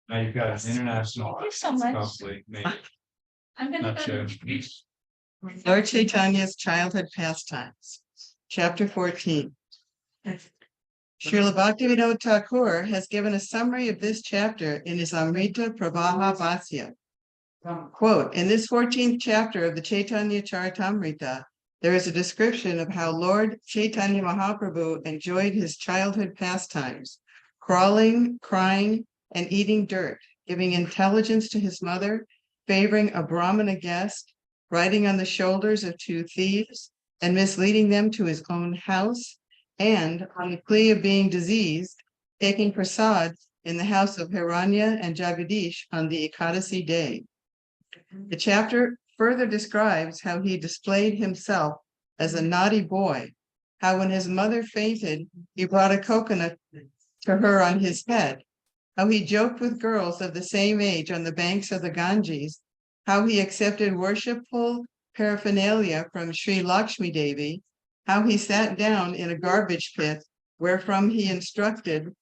Now you've got an international. Thank you so much. Probably, maybe, I'm gonna not go. sure. Lord Chaitanya's childhood pastimes. Chapter 14. Srila Bhaktivinoda Thakur has given a summary of this chapter in his Amrita Pravaha Bhasya. Quote, in this 14th chapter of the Chaitanya Charitamrita, there is a description of how Lord Chaitanya Mahaprabhu enjoyed his childhood pastimes, crawling, crying, and eating dirt, giving intelligence to his mother, favoring a Brahmana guest, riding on the shoulders of two thieves, and misleading them to his own house, and, on the plea of being diseased, taking prasad in the house of Hiranya and Jagadish on the Ekadasi day. The chapter further describes how he displayed himself as a naughty boy, how when his mother fainted, he brought a coconut to her on his head, how he joked with girls of the same age on the banks of the Ganges, how he accepted worshipful paraphernalia from Sri Lakshmi Devi, how he sat down in a garbage pit wherefrom he instructed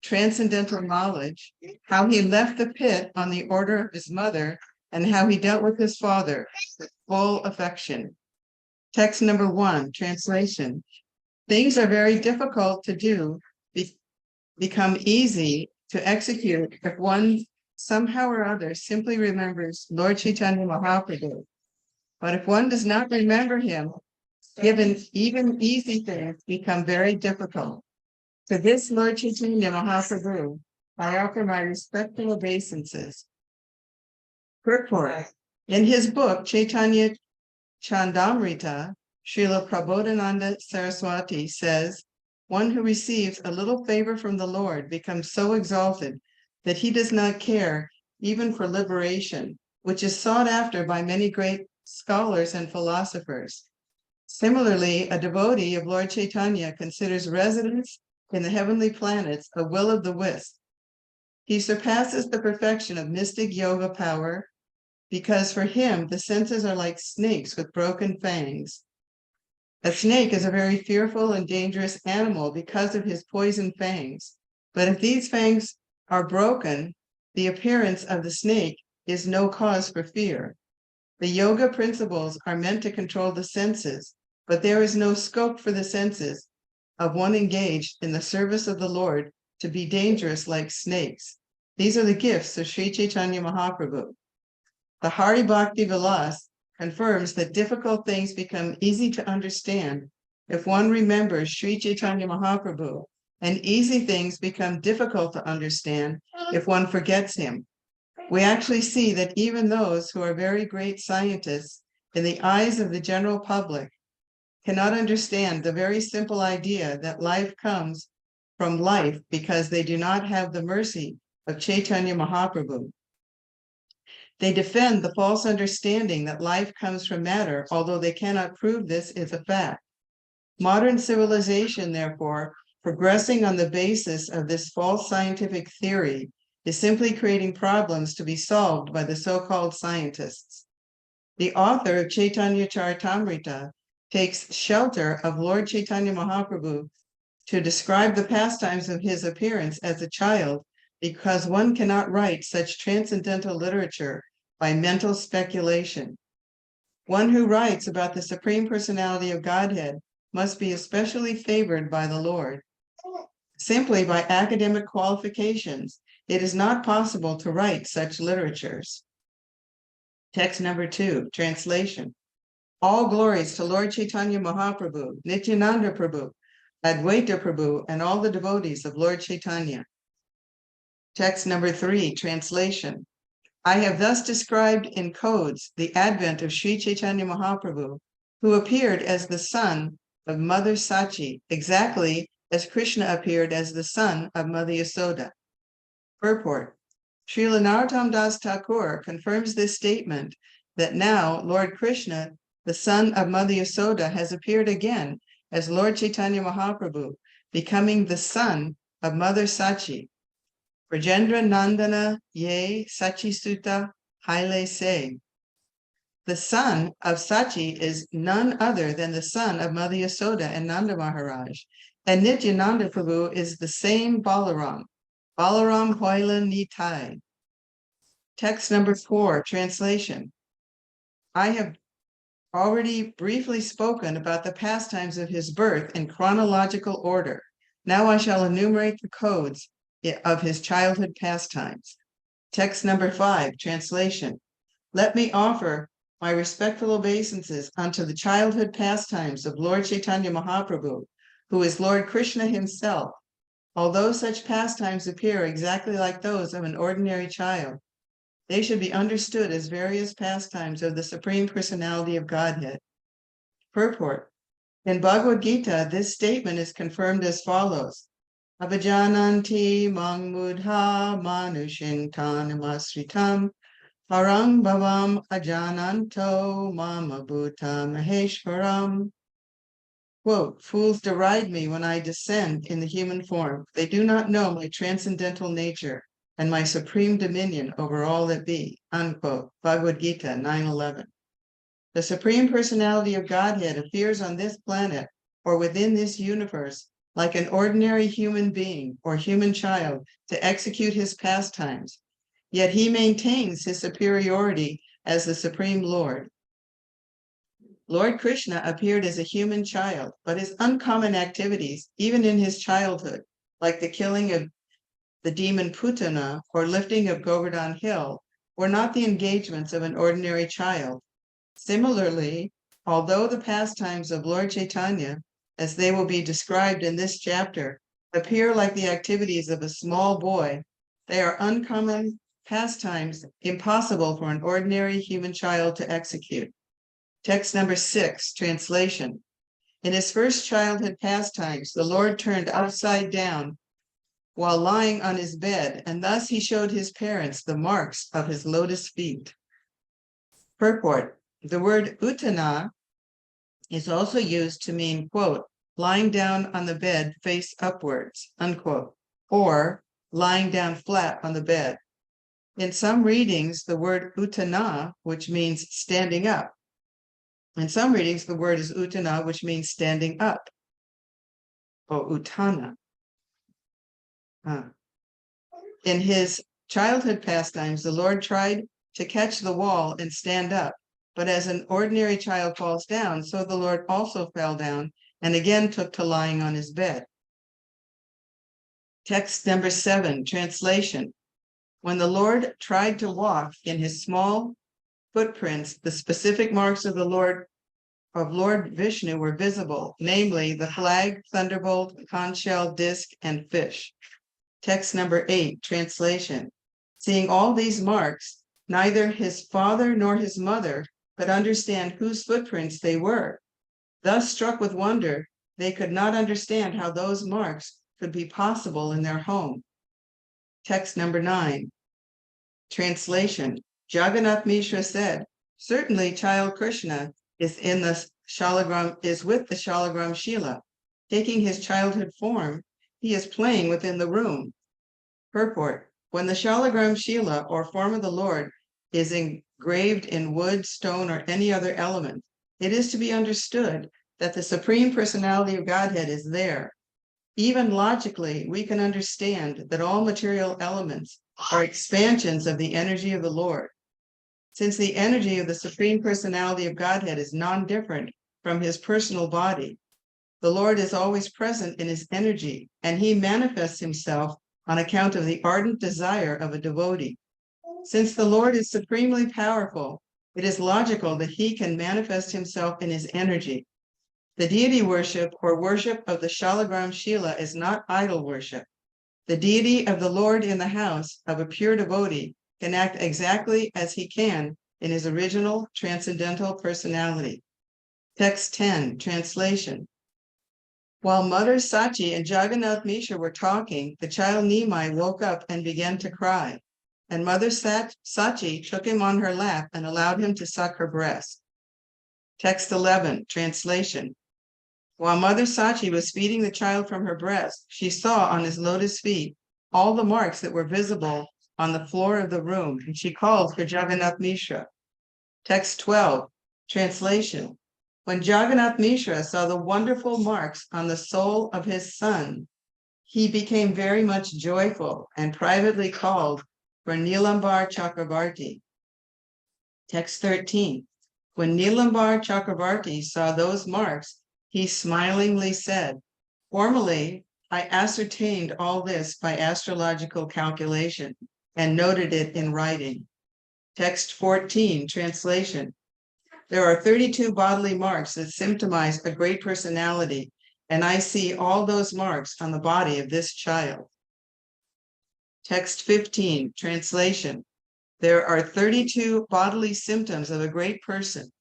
transcendental knowledge, how he left the pit on the order of his mother, and how he dealt with his father with full affection. Text number 1, translation. Things are very difficult to do, become easy to execute if one somehow or other simply remembers Lord Chaitanya Mahaprabhu. But if one does not remember him, given even easy things become very difficult. To this Lord Chaitanya Mahaprabhu, I offer my respectful obeisances. Purport. In his book, Chaitanya Chandamrita, Srila Prabodhananda Saraswati says, one who receives a little favor from the Lord becomes so exalted that he does not care even for liberation, which is sought after by many great scholars and philosophers. Similarly, a devotee of Lord Chaitanya considers residence in the heavenly planets a will o' the wisp. He surpasses the perfection of mystic yoga power because for him the senses are like snakes with broken fangs. A snake is a very fearful and dangerous animal because of his poison fangs. But if these fangs are broken, the appearance of the snake is no cause for fear. The yoga principles are meant to control the senses, but there is no scope for the senses of one engaged in the service of the Lord to be dangerous like snakes. These are the gifts of Sri Chaitanya Mahaprabhu. The Hari Bhakti Vilas confirms that difficult things become easy to understand if one remembers Sri Chaitanya Mahaprabhu, and easy things become difficult to understand if one forgets him. We actually see that even those who are very great scientists in the eyes of the general public cannot understand the very simple idea that life comes from life because they do not have the mercy of Chaitanya Mahaprabhu. They defend the false understanding that life comes from matter, although they cannot prove this is a fact. Modern civilization, therefore, progressing on the basis of this false scientific theory, is simply creating problems to be solved by the so-called scientists. The author of Chaitanya Charitamrita takes shelter of Lord Chaitanya Mahaprabhu to describe the pastimes of his appearance as a child, because one cannot write such transcendental literature by mental speculation. One who writes about the Supreme Personality of Godhead must be especially favored by the Lord. Simply by academic qualifications, it is not possible to write such literatures. Text number 2, translation. All glories to Lord Chaitanya Mahaprabhu, Nityananda Prabhu, Advaita Prabhu, and all the devotees of Lord Chaitanya. Text number 3, translation. I have thus described in codes the advent of Sri Chaitanya Mahaprabhu, who appeared as the son of Mother Sachi, exactly as Krishna appeared as the son of Mother Yasoda. Purport. Srila Narottam Das Thakur confirms this statement that now Lord Krishna, the son of Mother Yasoda, has appeared again as Lord Chaitanya Mahaprabhu, becoming the son of Mother Sachi. Rajendra Nandana Ye Sachi Sutta Haile Se. The son of Sachi is none other than the son of Mother Yasoda and Nanda Maharaj, And Nityananda Prabhu is the same Balaram. Balaram Hoila Nitai. Text number 4, translation. I have already briefly spoken about the pastimes of his birth in chronological order. Now I shall enumerate the codes of his childhood pastimes. Text number 5, translation. Let me offer my respectful obeisances unto the childhood pastimes of Lord Chaitanya Mahaprabhu, who is Lord Krishna himself. Although such pastimes appear exactly like those of an ordinary child, they should be understood as various pastimes of the Supreme Personality of Godhead. Purport. In Bhagavad Gita, this statement is confirmed as follows. Abhijananti mang mudha manushin tanamasritam parang bhavam ajananto mama bhuta maheshwaram. Quote, fools deride me when I descend in the human form. They do not know my transcendental nature and my supreme dominion over all that be. Unquote. Bhagavad Gita 9:11. The Supreme Personality of Godhead appears on this planet or within this universe like an ordinary human being or human child to execute his pastimes, yet he maintains his superiority as the Supreme Lord. Lord Krishna appeared as a human child, but his uncommon activities, even in his childhood, like the killing of the demon Putana or lifting of Govardhan Hill, were not the engagements of an ordinary child. Similarly, although the pastimes of Lord Chaitanya, as they will be described in this chapter, appear like the activities of a small boy, they are uncommon pastimes impossible for an ordinary human child to execute. Text number 6, translation. In his first childhood pastimes, the Lord turned upside down while lying on his bed, and thus he showed his parents the marks of his lotus feet. Purport. The word utana is also used to mean, quote, lying down on the bed face upwards, unquote, or lying down flat on the bed. In some readings, the word utana, which means standing up. In some readings, the word is utana, which means standing up, or utana. In his childhood pastimes, the Lord tried to catch the wall and stand up, but as an ordinary child falls down, so the Lord also fell down and again took to lying on his bed. Text number 7, translation. When the Lord tried to walk in his small footprints, the specific marks of Lord Vishnu were visible, namely the flag, thunderbolt, conch shell, disc, and fish. Text number 8, translation. Seeing all these marks, neither his father nor his mother could understand whose footprints they were. Thus, struck with wonder, they could not understand how those marks could be possible in their home. Text number 9, translation. Jagannath Mishra said, certainly child Krishna is with the Shalagram Shila. Taking his childhood form, he is playing within the room. Purport. When the Shalagram Shila, or form of the Lord, is engraved in wood, stone, or any other element, it is to be understood that the Supreme Personality of Godhead is there. Even logically, we can understand that all material elements are expansions of the energy of the Lord. Since the energy of the Supreme Personality of Godhead is non-different from his personal body, the Lord is always present in his energy, and he manifests himself on account of the ardent desire of a devotee. Since the Lord is supremely powerful, it is logical that he can manifest himself in his energy. The deity worship or worship of the Shalagram Shila is not idol worship. The deity of the Lord in the house of a pure devotee can act exactly as he can in his original transcendental personality. Text 10, translation. While Mother Sachi and Jagannath Mishra were talking, the child Nimai woke up and began to cry. And Mother Sachi took him on her lap and allowed him to suck her breast. Text 11, translation. While Mother Sachi was feeding the child from her breast, she saw on his lotus feet all the marks that were visible on the floor of the room, and she called for Jagannath Mishra. Text 12, translation. When Jagannath Mishra saw the wonderful marks on the soul of his son, he became very much joyful and privately called for Nilambar Chakravarti. Text 13. When Nilambar Chakravarti saw those marks, he smilingly said, "Formerly, I ascertained all this by astrological calculation and noted it in writing." Text 14, translation. There are 32 bodily marks that symptomize a great personality, and I see all those marks on the body of this child. Text 15, translation. There are 32 bodily symptoms of a great person.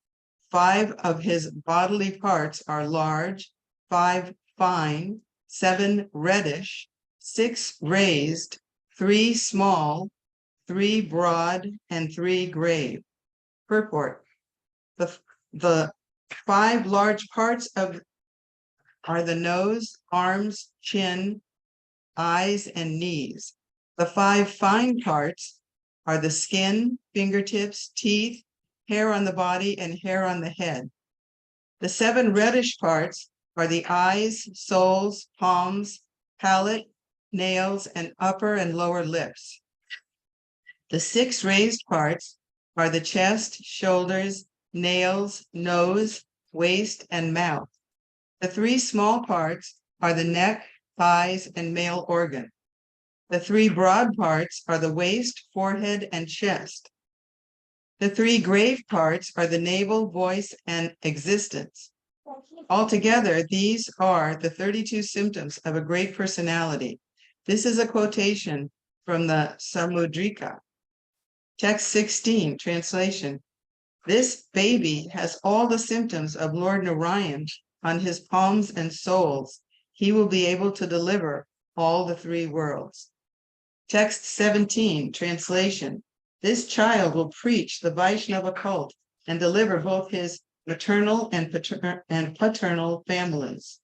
5 of his bodily parts are large, 5 fine, 7 reddish, 6 raised, 3 small, 3 broad, and 3 grave. Purport. The 5 large parts are the nose, arms, chin, eyes, and knees. The 5 fine parts are the skin, fingertips, teeth, hair on the body, and hair on the head. The 7 reddish parts are the eyes, soles, palms, palate, nails, and upper and lower lips. The 6 raised parts are the chest, shoulders, nails, nose, waist, and mouth. The 3 small parts are the neck, thighs, and male organ. The 3 broad parts are the waist, forehead, and chest. The 3 grave parts are the navel, voice, and existence. Altogether, these are the 32 symptoms of a great personality. This is a quotation from the Samudrika. Text 16, translation. This baby has all the symptoms of Lord Narayan on his palms and soles. He will be able to deliver all the 3 worlds. Text 17, translation. This child will preach the Vaishnava cult and deliver both his maternal and paternal families.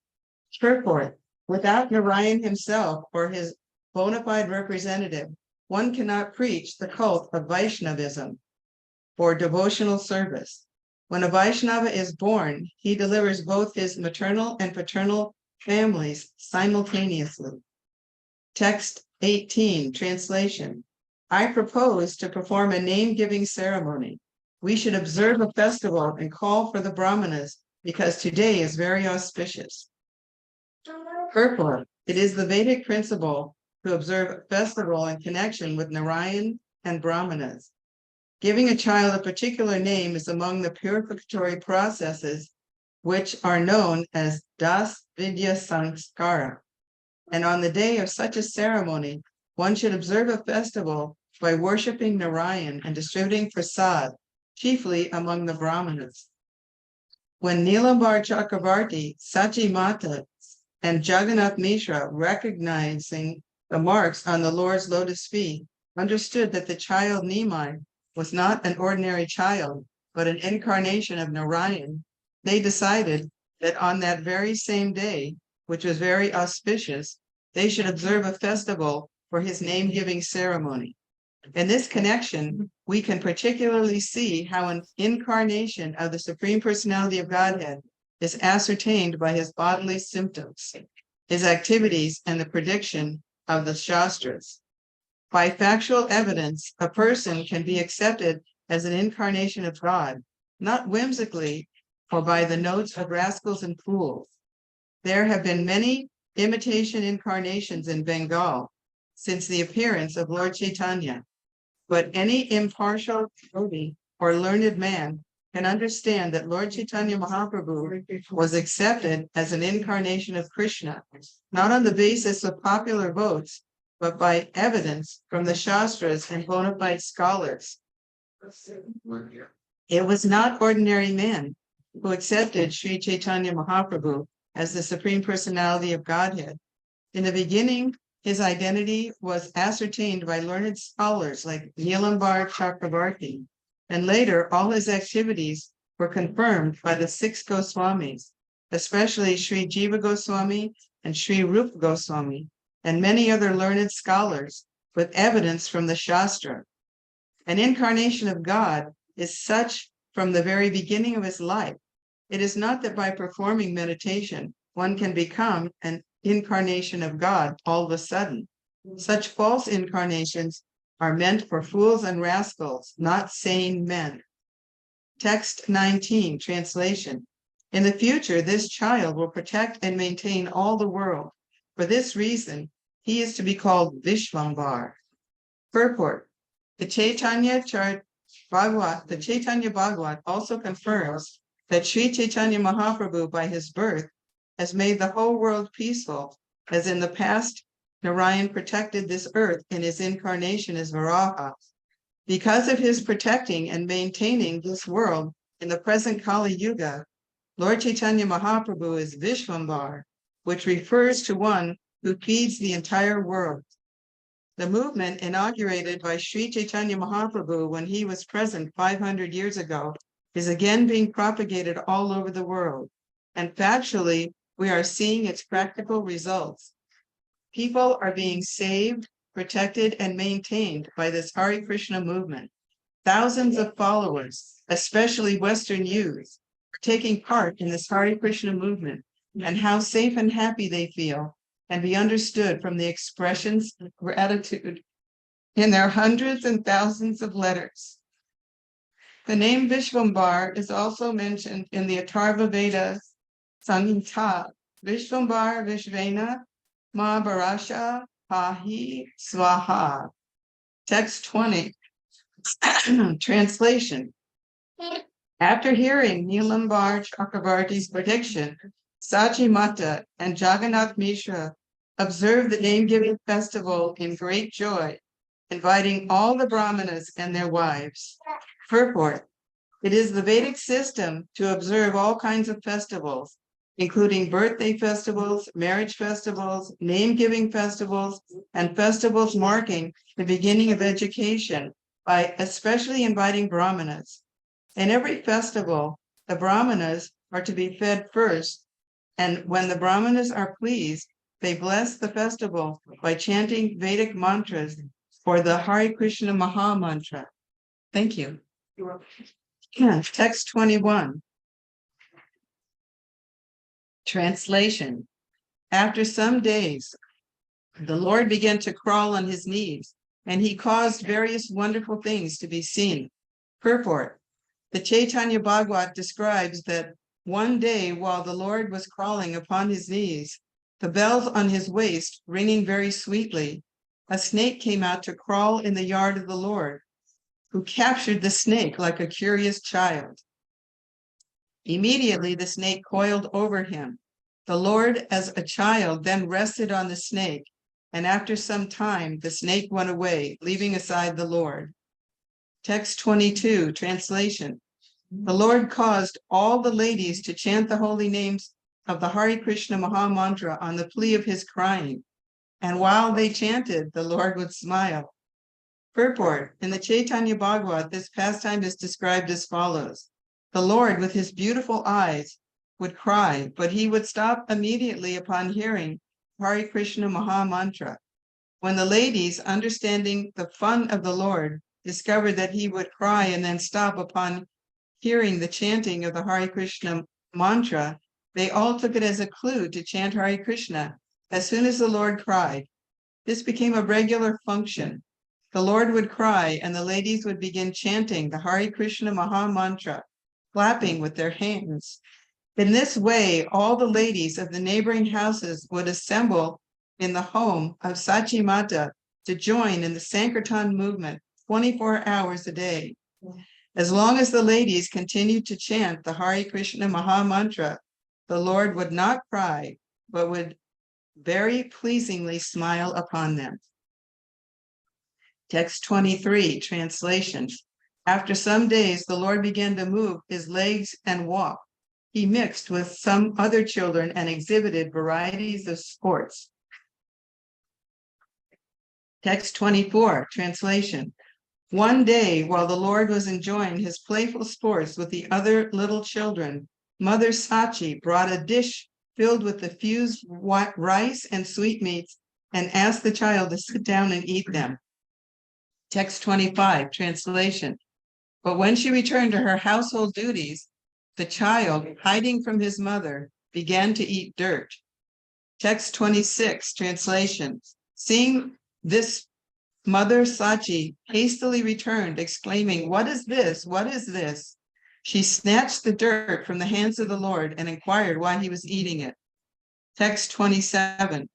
Purport. Without Narayan himself or his bona fide representative, one cannot preach the cult of Vaishnavism or devotional service. When a Vaishnava is born, he delivers both his maternal and paternal families simultaneously. Text 18, translation. I propose to perform a name-giving ceremony. We should observe a festival and call for the Brahmanas because today is very auspicious. Purport. It is the Vedic principle to observe a festival in connection with Narayan and Brahmanas. Giving a child a particular name is among the purificatory processes which are known as Das Vidya Sanskara. And on the day of such a ceremony, one should observe a festival by worshiping Narayan and distributing prasad, chiefly among the Brahmanas. When Nilambar Chakravarti, Sachi Mata, and Jagannath Mishra, recognizing the marks on the Lord's lotus feet, understood that the child Nimai was not an ordinary child, but an incarnation of Narayan, they decided that on that very same day, which was very auspicious, they should observe a festival for his name-giving ceremony. In this connection, we can particularly see how an incarnation of the Supreme Personality of Godhead is ascertained by his bodily symptoms, his activities, and the prediction of the Shastras. By factual evidence, a person can be accepted as an incarnation of God, not whimsically or by the notes of rascals and fools. There have been many imitation incarnations in Bengal since the appearance of Lord Chaitanya, but any impartial devotee or learned man can understand that Lord Chaitanya Mahaprabhu was accepted as an incarnation of Krishna, not on the basis of popular votes, but by evidence from the Shastras and bona fide scholars. It was not ordinary men who accepted Sri Chaitanya Mahaprabhu as the Supreme Personality of Godhead. In the beginning, his identity was ascertained by learned scholars like Nilambar Chakravarti, and later all his activities were confirmed by the 6 Goswamis, especially Sri Jiva Goswami and Sri Rupa Goswami, and many other learned scholars with evidence from the Shastra. An incarnation of God is such from the very beginning of his life. It is not that by performing meditation, one can become an incarnation of God all of a sudden. Such false incarnations are meant for fools and rascals, not sane men. Text 19, translation. In the future, this child will protect and maintain all the world. For this reason, he is to be called Vishvambar. Purport. The Chaitanya Bhagavat also confirms that Sri Chaitanya Mahaprabhu, by his birth, has made the whole world peaceful, as in the past, Narayan protected this earth in his incarnation as Varaha. Because of his protecting and maintaining this world in the present Kali Yuga, Lord Chaitanya Mahaprabhu is Vishvambar, which refers to one who feeds the entire world. The movement inaugurated by Sri Chaitanya Mahaprabhu when he was present 500 years ago is again being propagated all over the world. And factually, we are seeing its practical results. People are being saved, protected, and maintained by this Hare Krishna movement. Thousands of followers, especially Western youths, are taking part in this Hare Krishna movement, and how safe and happy they feel can be understood from the expressions of gratitude in their hundreds and thousands of letters. The name Vishvambar is also mentioned in the Atharva Veda Samhita. Vishvambar Vishvena Maharasha Pahi Swaha. Text 20. Translation. After hearing Nilambar Chakravarti's prediction, Sachi Mata and Jagannath Mishra observed the name-giving festival in great joy, inviting all the Brahmanas and their wives. Purport. It is the Vedic system to observe all kinds of festivals, including birthday festivals, marriage festivals, name-giving festivals, and festivals marking the beginning of education by especially inviting Brahmanas. In every festival, the Brahmanas are to be fed first, and when the Brahmanas are pleased, they bless the festival by chanting Vedic mantras for the Hare Krishna Maha Mantra. Thank you. Text 21. Translation. After some days, the Lord began to crawl on his knees, and he caused various wonderful things to be seen. Purport. The Chaitanya Bhagavat describes that one day while the Lord was crawling upon his knees, the bells on his waist ringing very sweetly, a snake came out to crawl in the yard of the Lord, who captured the snake like a curious child. Immediately the snake coiled over him. The Lord, as a child, then rested on the snake, and after some time the snake went away, leaving aside the Lord. Text 22, translation. The Lord caused all the ladies to chant the holy names of the Hare Krishna Maha Mantra on the plea of his crying, and while they chanted, the Lord would smile. Purport. In the Chaitanya Bhagavat, this pastime is described as follows. The Lord, with his beautiful eyes, would cry, but he would stop immediately upon hearing Hare Krishna Maha Mantra. When the ladies, understanding the fun of the Lord, discovered that he would cry and then stop upon hearing the chanting of the Hare Krishna mantra, they all took it as a clue to chant Hare Krishna as soon as the Lord cried. This became a regular function. The Lord would cry and the ladies would begin chanting the Hare Krishna Maha Mantra, clapping with their hands. In this way, all the ladies of the neighboring houses would assemble in the home of Sachi Mata to join in the Sankirtan movement 24 hours a day. As long as the ladies continued to chant the Hare Krishna Maha Mantra, the Lord would not cry, but would very pleasingly smile upon them. Text 23, translation. After some days, the Lord began to move his legs and walk. He mixed with some other children and exhibited varieties of sports. Text 24, translation. One day, while the Lord was enjoying his playful sports with the other little children, Mother Sachi brought a dish filled with the fused rice and sweetmeats and asked the child to sit down and eat them. Text 25, translation. But when she returned to her household duties, the child, hiding from his mother, began to eat dirt. Text 26, translation. Seeing this, Mother Sachi hastily returned, exclaiming, "What is this? What is this?" She snatched the dirt from the hands of the Lord and inquired why he was eating it. Text 27,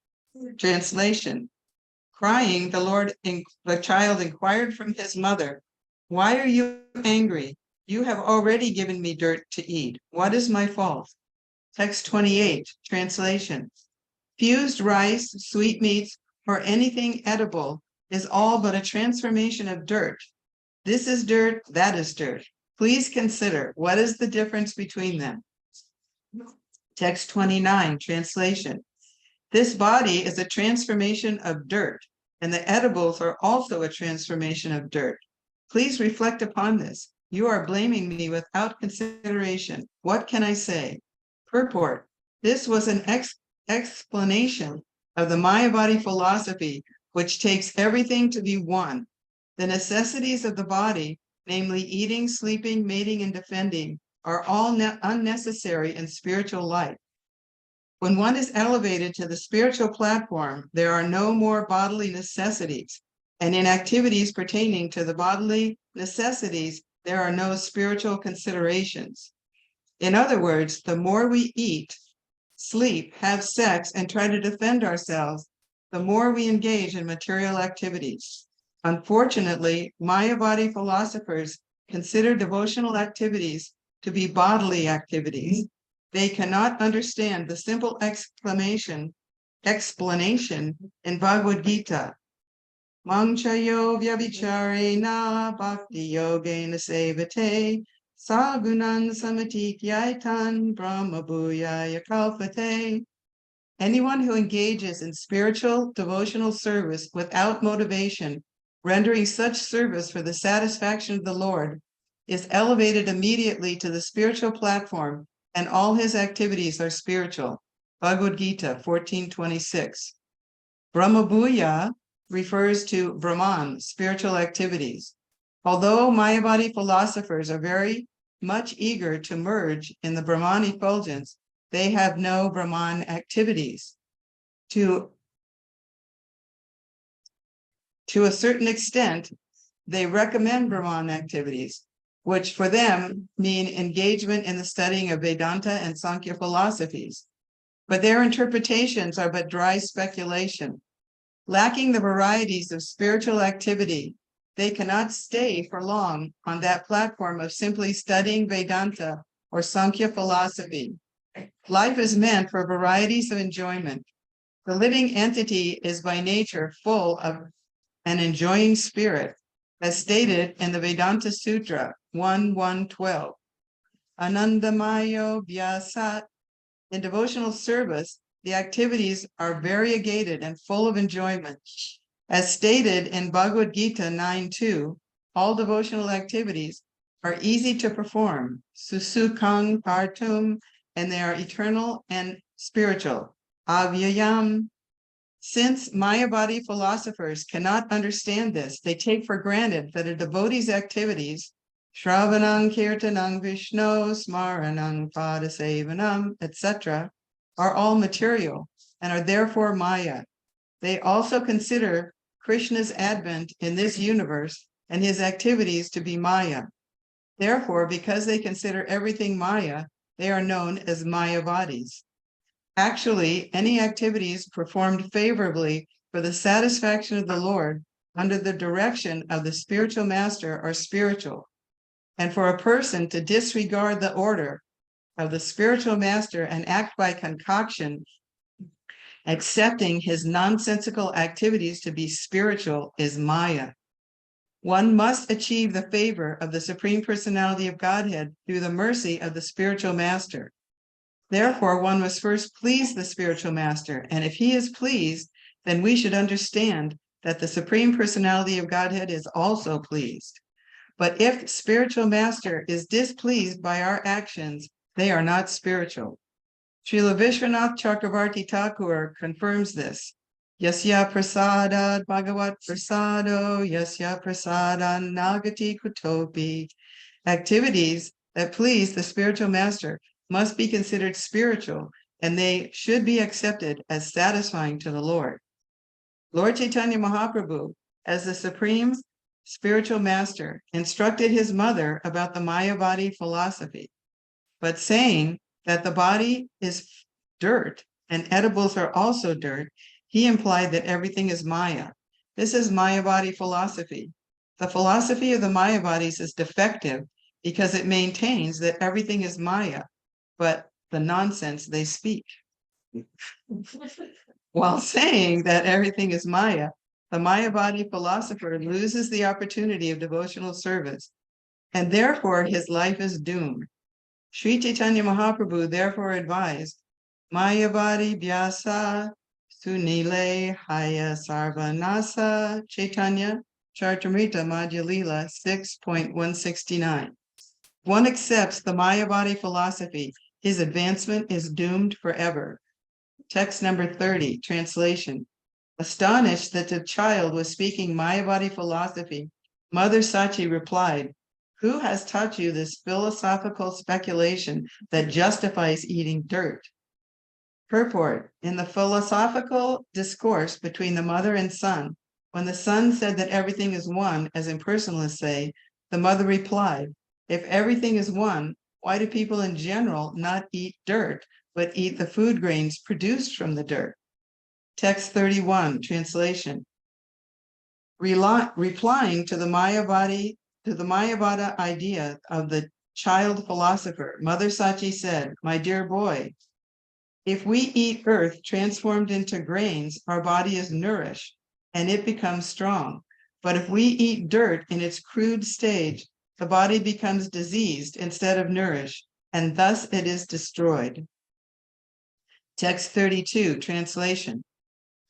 translation. Crying, the child inquired from his mother, "Why are you angry? You have already given me dirt to eat. What is my fault?" Text 28, translation. Fused rice, sweetmeats, or anything edible is all but a transformation of dirt. This is dirt, that is dirt. Please consider, what is the difference between them? Text 29, translation. This body is a transformation of dirt, and the edibles are also a transformation of dirt. Please reflect upon this. You are blaming me without consideration. What can I say? Purport. This was an explanation of the Mayavadi philosophy, which takes everything to be one. The necessities of the body, namely eating, sleeping, mating, and defending, are all unnecessary in spiritual life. When one is elevated to the spiritual platform, there are no more bodily necessities, and in activities pertaining to the bodily necessities, there are no spiritual considerations. In other words, the more we eat, sleep, have sex, and try to defend ourselves, the more we engage in material activities. Unfortunately, Mayavadi philosophers consider devotional activities to be bodily activities. They cannot understand the simple explanation in Bhagavad Gita. Mangchayo vyabhicharena bhakti yogena sevate sagunan samatikyaitan brahma bhuyaya kalpate. Anyone who engages in spiritual devotional service without motivation, rendering such service for the satisfaction of the Lord, is elevated immediately to the spiritual platform, and all his activities are spiritual. Bhagavad Gita 14:26. Brahmabhuya refers to Brahman, spiritual activities. Although Mayavadi philosophers are very much eager to merge in the Brahman effulgence, they have no Brahman activities. To a certain extent, they recommend Brahman activities, which for them mean engagement in the studying of Vedanta and Sankhya philosophies. But their interpretations are but dry speculation. Lacking the varieties of spiritual activity, they cannot stay for long on that platform of simply studying Vedanta or Sankhya philosophy. Life is meant for varieties of enjoyment. The living entity is by nature full of an enjoying spirit, as stated in the Vedanta Sutra 1.1.12. Anandamayo vyasat. In devotional service, the activities are variegated and full of enjoyment. As stated in Bhagavad Gita 9.2, all devotional activities are easy to perform, susukang partum, and they are eternal and spiritual, avyayam. Since Mayavadi philosophers cannot understand this, they take for granted that a devotee's activities, Shravanang, Kirtanang, Vishno, Smaranang, Padasevanam, etc., are all material and are therefore Maya. They also consider Krishna's advent in this universe and his activities to be Maya. Therefore, because they consider everything Maya, they are known as Mayavadis. Actually, any activities performed favorably for the satisfaction of the Lord under the direction of the spiritual master are spiritual. And for a person to disregard the order of the spiritual master and act by concoction, accepting his nonsensical activities to be spiritual, is Maya. One must achieve the favor of the Supreme Personality of Godhead through the mercy of the spiritual master. Therefore, one must first please the spiritual master, and if he is pleased, then we should understand that the Supreme Personality of Godhead is also pleased. But if spiritual master is displeased by our actions, they are not spiritual. Srila Vishwanath Chakravarti Thakur confirms this. Yasya prasadad bhagavat prasado, yasya prasadan nagati kutopi. Activities that please the spiritual master must be considered spiritual, and they should be accepted as satisfying to the Lord. Lord Chaitanya Mahaprabhu, as the supreme spiritual master, instructed his mother about the Mayavadi philosophy, but saying that the body is dirt and edibles are also dirt, he implied that everything is Maya. This is Mayavadi philosophy. The philosophy of the Mayavadis is defective because it maintains that everything is Maya, but the nonsense they speak. While saying that everything is Maya, the Mayavadi philosopher loses the opportunity of devotional service, and therefore his life is doomed. Sri Chaitanya Mahaprabhu therefore advised, Mayavadi Vyasa Sunile Haya Sarvanasa Chaitanya Chartamrita Madhya Lila 6.169. One accepts the Mayavadi philosophy, his advancement is doomed forever. Text number 30, translation. Astonished that the child was speaking Mayavadi philosophy, Mother Sachi replied, who has taught you this philosophical speculation that justifies eating dirt? Purport. In the philosophical discourse between the mother and son, when the son said that everything is one, as impersonalists say, the mother replied, if everything is one, why do people in general not eat dirt, but eat the food grains produced from the dirt? Text 31, translation. Replying to the Mayavada idea of the child philosopher, Mother Sachi said, my dear boy, if we eat earth transformed into grains, our body is nourished and it becomes strong. But if we eat dirt in its crude stage, the body becomes diseased instead of nourished, and thus it is destroyed. Text 32, translation.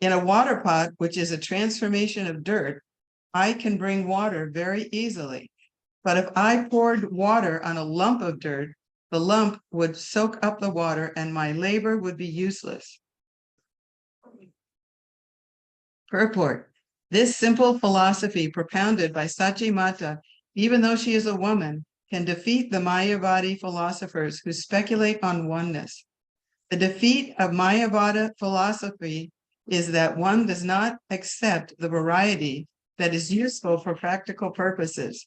In a water pot, which is a transformation of dirt, I can bring water very easily. But if I poured water on a lump of dirt, the lump would soak up the water and my labor would be useless. Purport. This simple philosophy propounded by Sachi Mata, even though she is a woman, can defeat the Mayavadi philosophers who speculate on oneness. The defeat of Mayavada philosophy is that one does not accept the variety that is useful for practical purposes.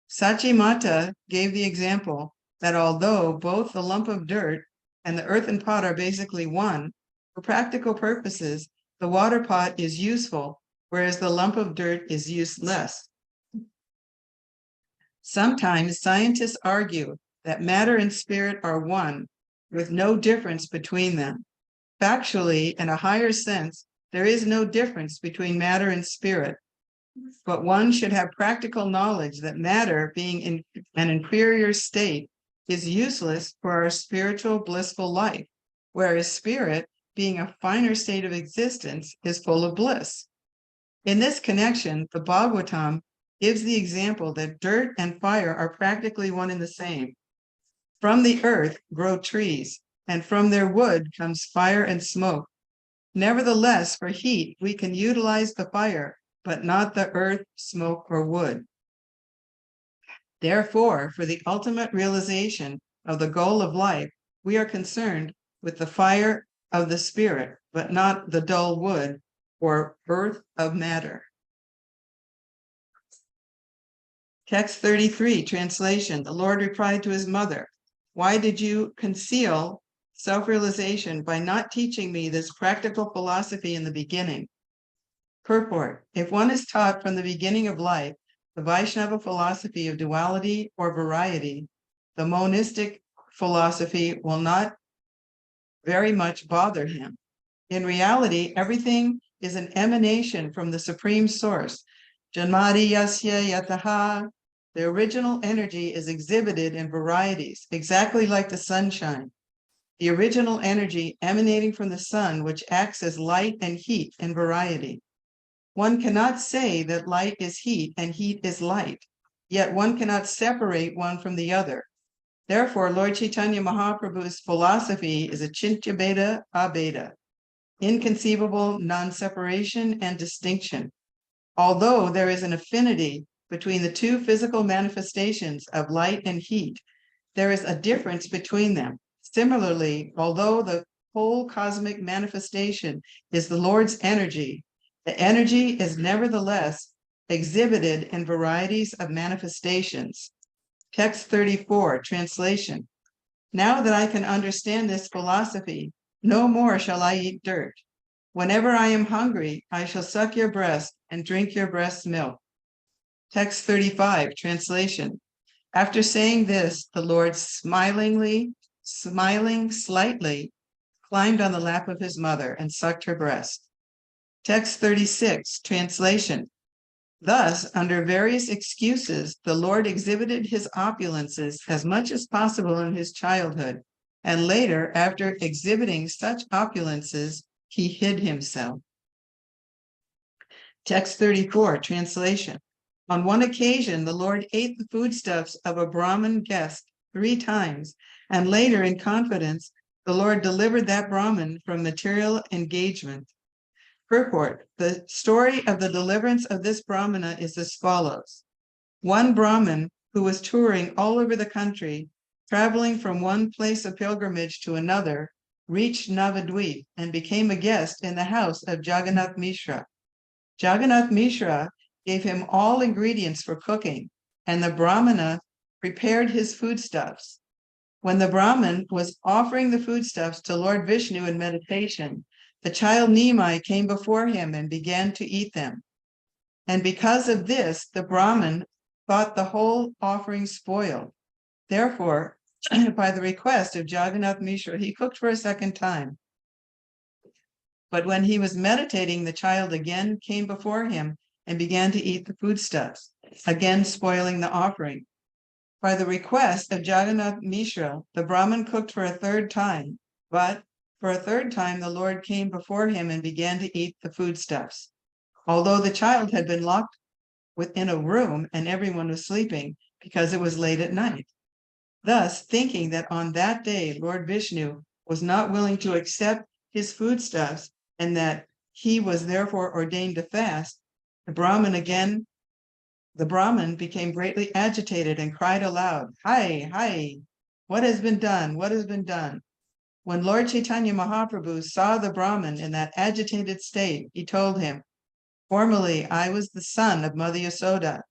Sachi Mata gave the example that although both the lump of dirt and the earthen pot are basically one, for practical purposes, the water pot is useful, whereas the lump of dirt is useless. Sometimes scientists argue that matter and spirit are one, with no difference between them. Factually, in a higher sense, there is no difference between matter and spirit, but one should have practical knowledge that matter, being in an inferior state, is useless for our spiritual blissful life, whereas spirit, being a finer state of existence, is full of bliss. In this connection, the Bhagavatam gives the example that dirt and fire are practically one and the same. From the earth grow trees, and from their wood comes fire and smoke. Nevertheless, for heat, we can utilize the fire, but not the earth, smoke, or wood. Therefore, for the ultimate realization of the goal of life, we are concerned with the fire of the spirit, but not the dull wood or earth of matter. Text 33, translation. The Lord replied to his mother, why did you conceal self-realization by not teaching me this practical philosophy in the beginning? Purport. If one is taught from the beginning of life the Vaishnava philosophy of duality or variety, the monistic philosophy will not very much bother him. In reality, everything is an emanation from the supreme source. Janmadi yasya yataha. The original energy is exhibited in varieties, exactly like the sunshine. The original energy emanating from the sun, which acts as light and heat in variety. One cannot say that light is heat and heat is light, yet one cannot separate one from the other. Therefore, Lord Chaitanya Mahaprabhu's philosophy is achintya bheda abheda, inconceivable non-separation and distinction. Although there is an affinity between the two physical manifestations of light and heat, There is a difference between them. Similarly, although the whole cosmic manifestation is the Lord's energy, the energy is nevertheless exhibited in varieties of manifestations. Text 34, translation. Now that I can understand this philosophy, no more shall I eat dirt. Whenever I am hungry, I shall suck your breast and drink your breast's milk. Text 35, translation. After saying this, the Lord smiling slightly, climbed on the lap of his mother and sucked her breast. Text 36, translation. Thus, under various excuses, the Lord exhibited his opulences as much as possible in his childhood, and later, after exhibiting such opulences, he hid himself. Text 34, translation. On one occasion, the Lord ate the foodstuffs of a Brahmin guest 3 times, and later, in confidence, the Lord delivered that Brahmin from material engagement. Purport. The story of the deliverance of this Brahmana is as follows. One Brahmin who was touring all over the country, traveling from one place of pilgrimage to another, reached Navadvip and became a guest in the house of Jagannath Mishra. Jagannath Mishra gave him all ingredients for cooking, and the Brahmana prepared his foodstuffs. When the Brahmin was offering the foodstuffs to Lord Vishnu in meditation, the child Nimai came before him and began to eat them. And because of this, the Brahmin thought the whole offering spoiled. Therefore, by the request of Jagannath Mishra, he cooked for a second time. But when he was meditating, the child again came before him and began to eat the foodstuffs, again spoiling the offering. By the request of Jagannath Mishra, the Brahmin cooked for a third time, but for a third time, the Lord came before him and began to eat the foodstuffs. Although the child had been locked within a room and everyone was sleeping because it was late at night. Thus, thinking that on that day, Lord Vishnu was not willing to accept his foodstuffs and that he was therefore ordained to fast, the Brahmin became greatly agitated and cried aloud, "Hi, hi, what has been done? What has been done?" When Lord Chaitanya Mahaprabhu saw the Brahmin in that agitated state, he told him, "Formerly, I was the son of Mother Yasoda.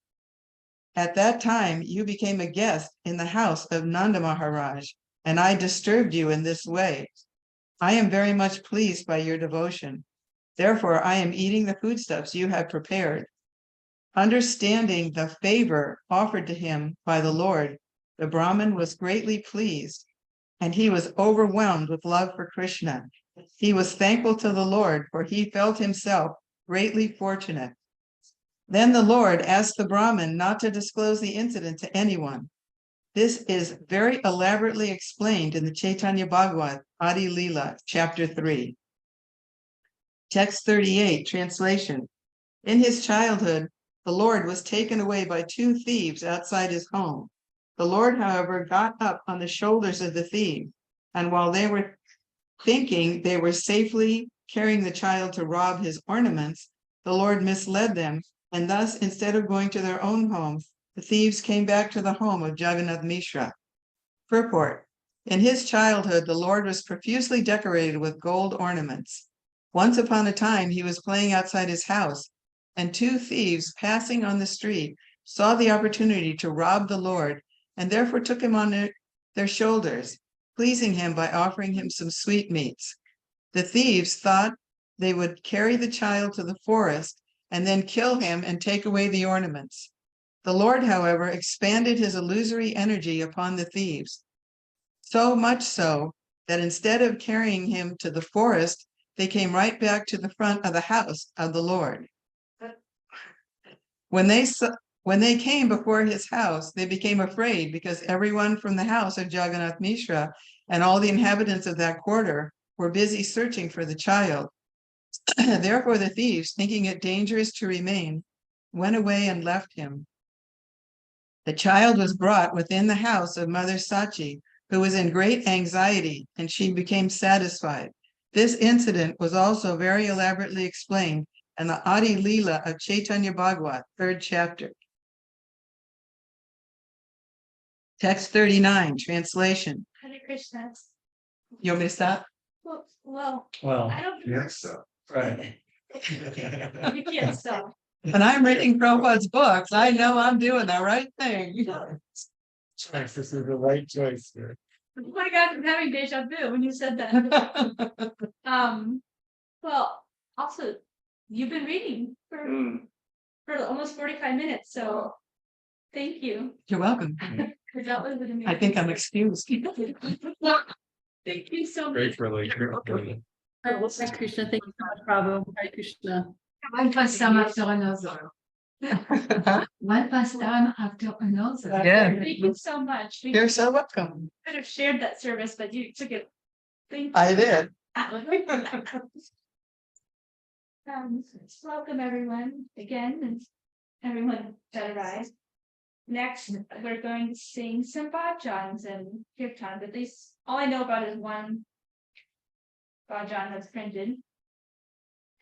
At that time, you became a guest in the house of Nanda Maharaj, and I disturbed you in this way. I am very much pleased by your devotion. Therefore, I am eating the foodstuffs you have prepared." Understanding the favor offered to him by the Lord, the Brahmin was greatly pleased, and he was overwhelmed with love for Krishna. He was thankful to the Lord, for he felt himself greatly fortunate. Then the Lord asked the Brahmin not to disclose the incident to anyone. This is very elaborately explained in the Chaitanya Bhagavat, Adi Lila, chapter 3. Text 38, translation. In his childhood, the Lord was taken away by 2 thieves outside his home. The Lord, however, got up on the shoulders of the thieves, and while they were thinking they were safely carrying the child to rob his ornaments, the Lord misled them, and thus, instead of going to their own home, the thieves came back to the home of Jagannath Mishra. Purport. In his childhood, the Lord was profusely decorated with gold ornaments. Once upon a time, he was playing outside his house, and 2 thieves passing on the street saw the opportunity to rob the Lord, and therefore took him on their shoulders, pleasing him by offering him some sweetmeats. The thieves thought they would carry the child to the forest and then kill him and take away the ornaments. The Lord, however, expanded his illusory energy upon the thieves, so much so that instead of carrying him to the forest, they came right back to the front of the house of the Lord. When they came before his house, they became afraid because everyone from the house of Jagannath Mishra and all the inhabitants of that quarter were busy searching for the child. Therefore, the thieves, thinking it dangerous to remain, went away and left him. The child was brought within the house of Mother Sachi, who was in great anxiety, and she became satisfied. This incident was also very elaborately explained in the Adi Lila of Chaitanya Bhagavat, 3rd chapter. Text 39, translation. Hare Krishna. You want me to stop? Well, Well, I don't. yes, so, right. You can't stop. When I'm reading Prabhupada's books, I know I'm doing the right thing. This is the right choice here. Oh my God, I'm having deja vu when you said that. Well, also, you've been reading for almost 45 minutes, so thank you. You're welcome. 'Cause that was an amazing. I think I'm excused. Thank you so much. Gratefully. Hare Krishna, thank you so much, Prabhu. Hare Krishna. One pastor after another. One pastor after another. Yeah. Thank you so much. We You're so welcome. could have shared that service, but you took it. Thank you. I did. Welcome everyone again, and everyone that arrived. Next, we're going to sing some bhajans and kirtan, but these, all I know about is one bhajan that's printed.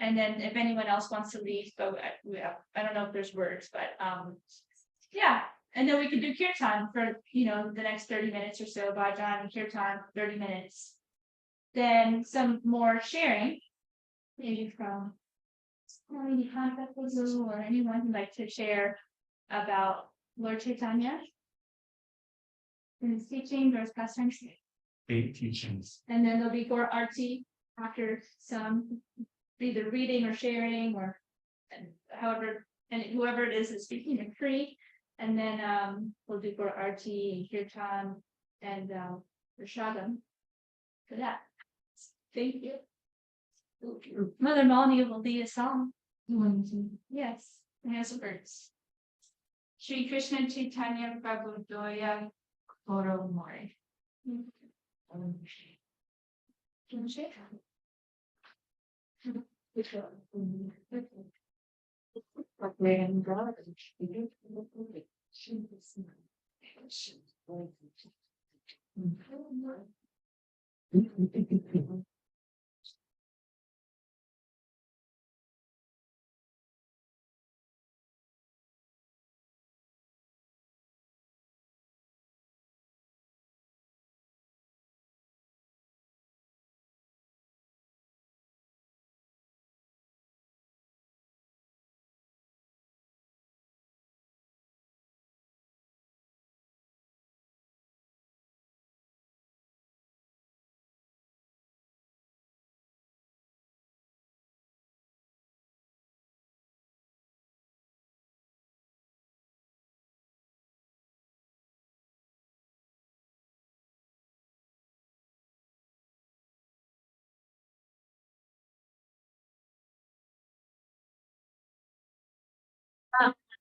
And then if anyone else wants to leave, but I don't know if there's words, but yeah. And then we could do kirtan for, the next 30 minutes or so, bhajan and kirtan, 30 minutes. Then some more sharing, maybe from Lady or anyone who'd like to share about Lord Chaitanya and his teaching or his pastimes. 8 teachings. And then there'll be Gaura Arti after some either reading or sharing or however, and whoever it is speaking is free. And then we'll do Gaura Arti, Kirtan, and Rashadam for that. Thank you. Mother Malini will lead a song. Yes, it has words. Shri Krishna Chaitanya Prabhu Doya Koro More.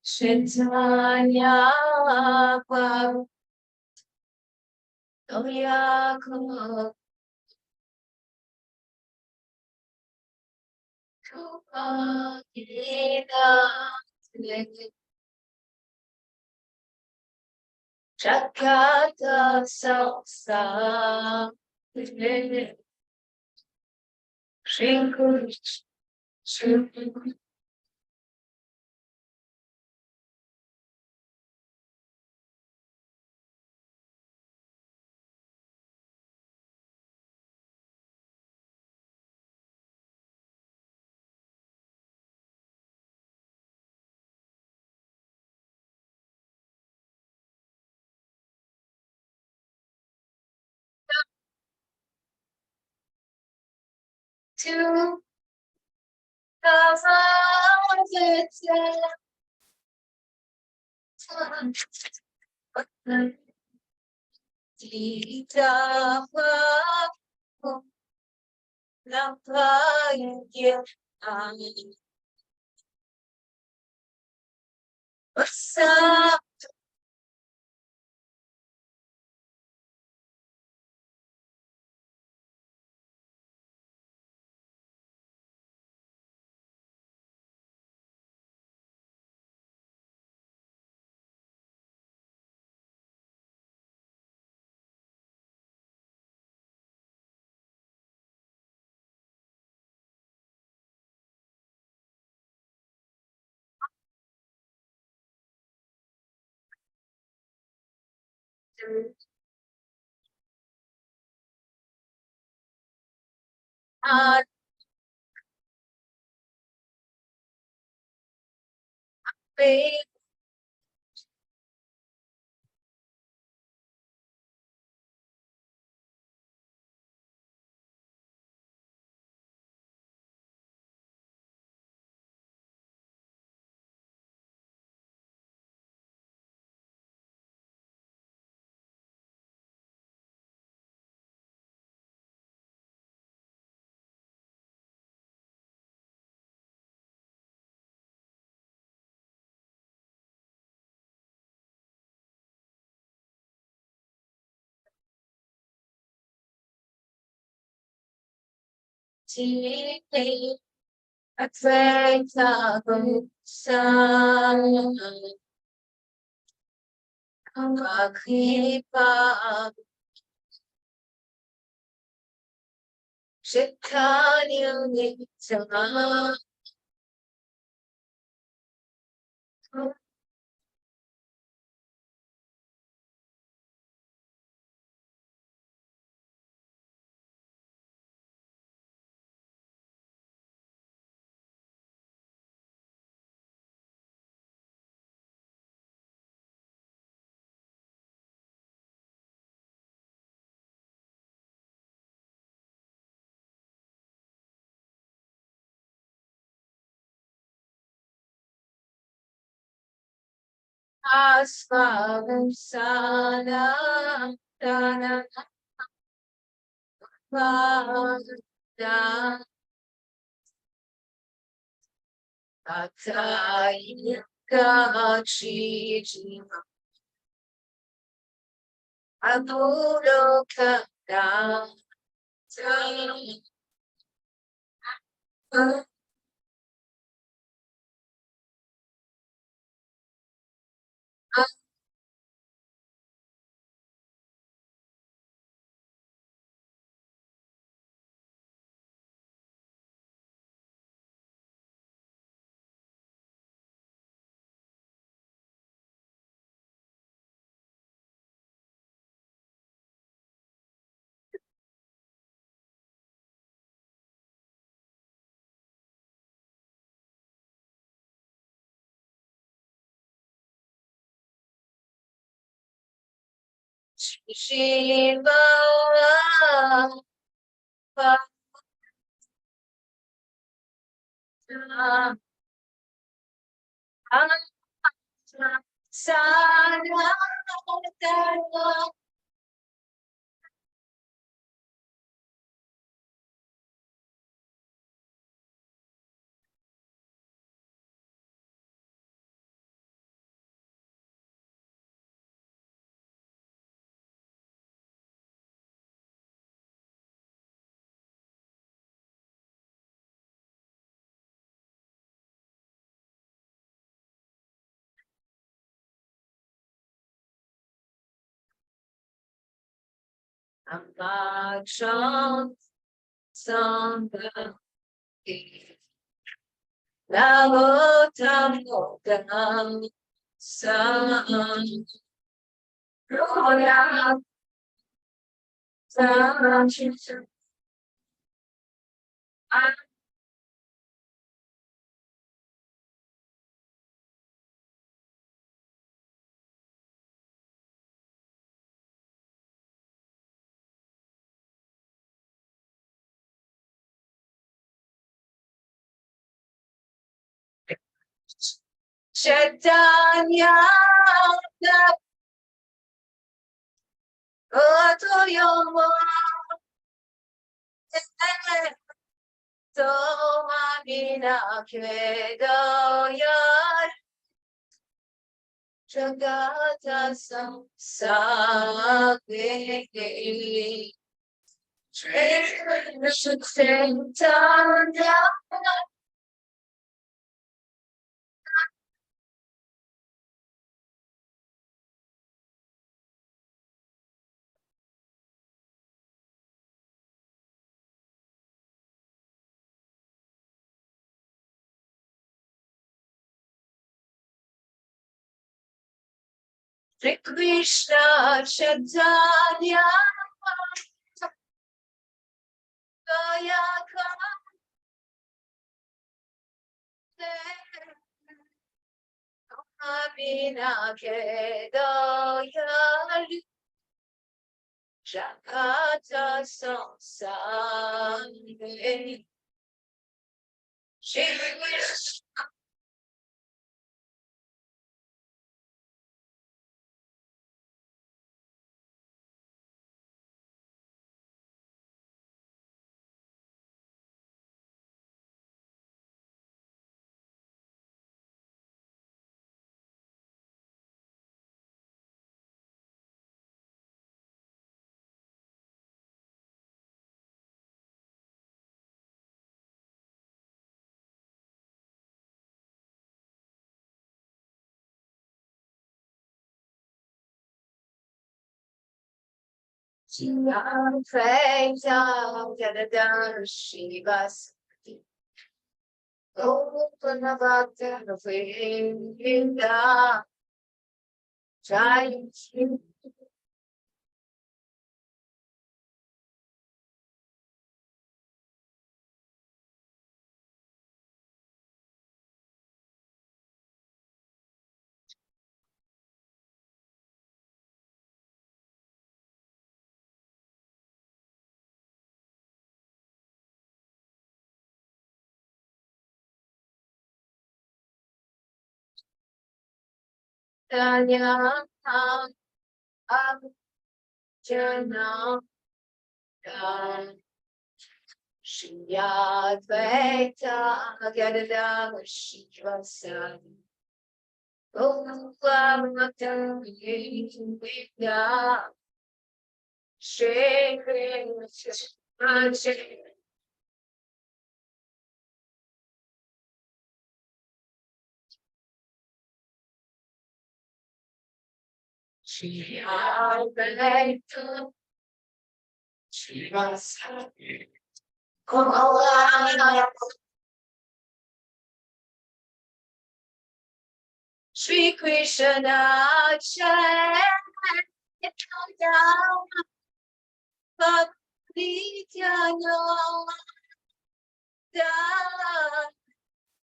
Chaitanya Prabhu Doya Koro Jakarta Salsa Shri to the Sita Napaya Sa Ah, baby. Tea, a train sun. Kakripa, Shikanya Nitama. Asmavam Sana Dana Vada Ataya Gachi Anulo Kada Shiva Sana Amacham Sangha Lavotam Bodam Sam Roya Sam Chaitanya Otoyomo Toma Vina Kedoya Jagata Samsakwe Chaitanya Shri Krishna Chaitanya Gaya Abina Kedayalu Jakata Sansare Shri Krishna Praise Yadadan Shivas Open about the Vinda Trying to Tanya Jana Shriya Dvaita Yadadan Shivas Om Klamatan Vidya Shri Krishna Shri Advaita Shivasa Kamala Shri Krishna Chaitanya Bhakti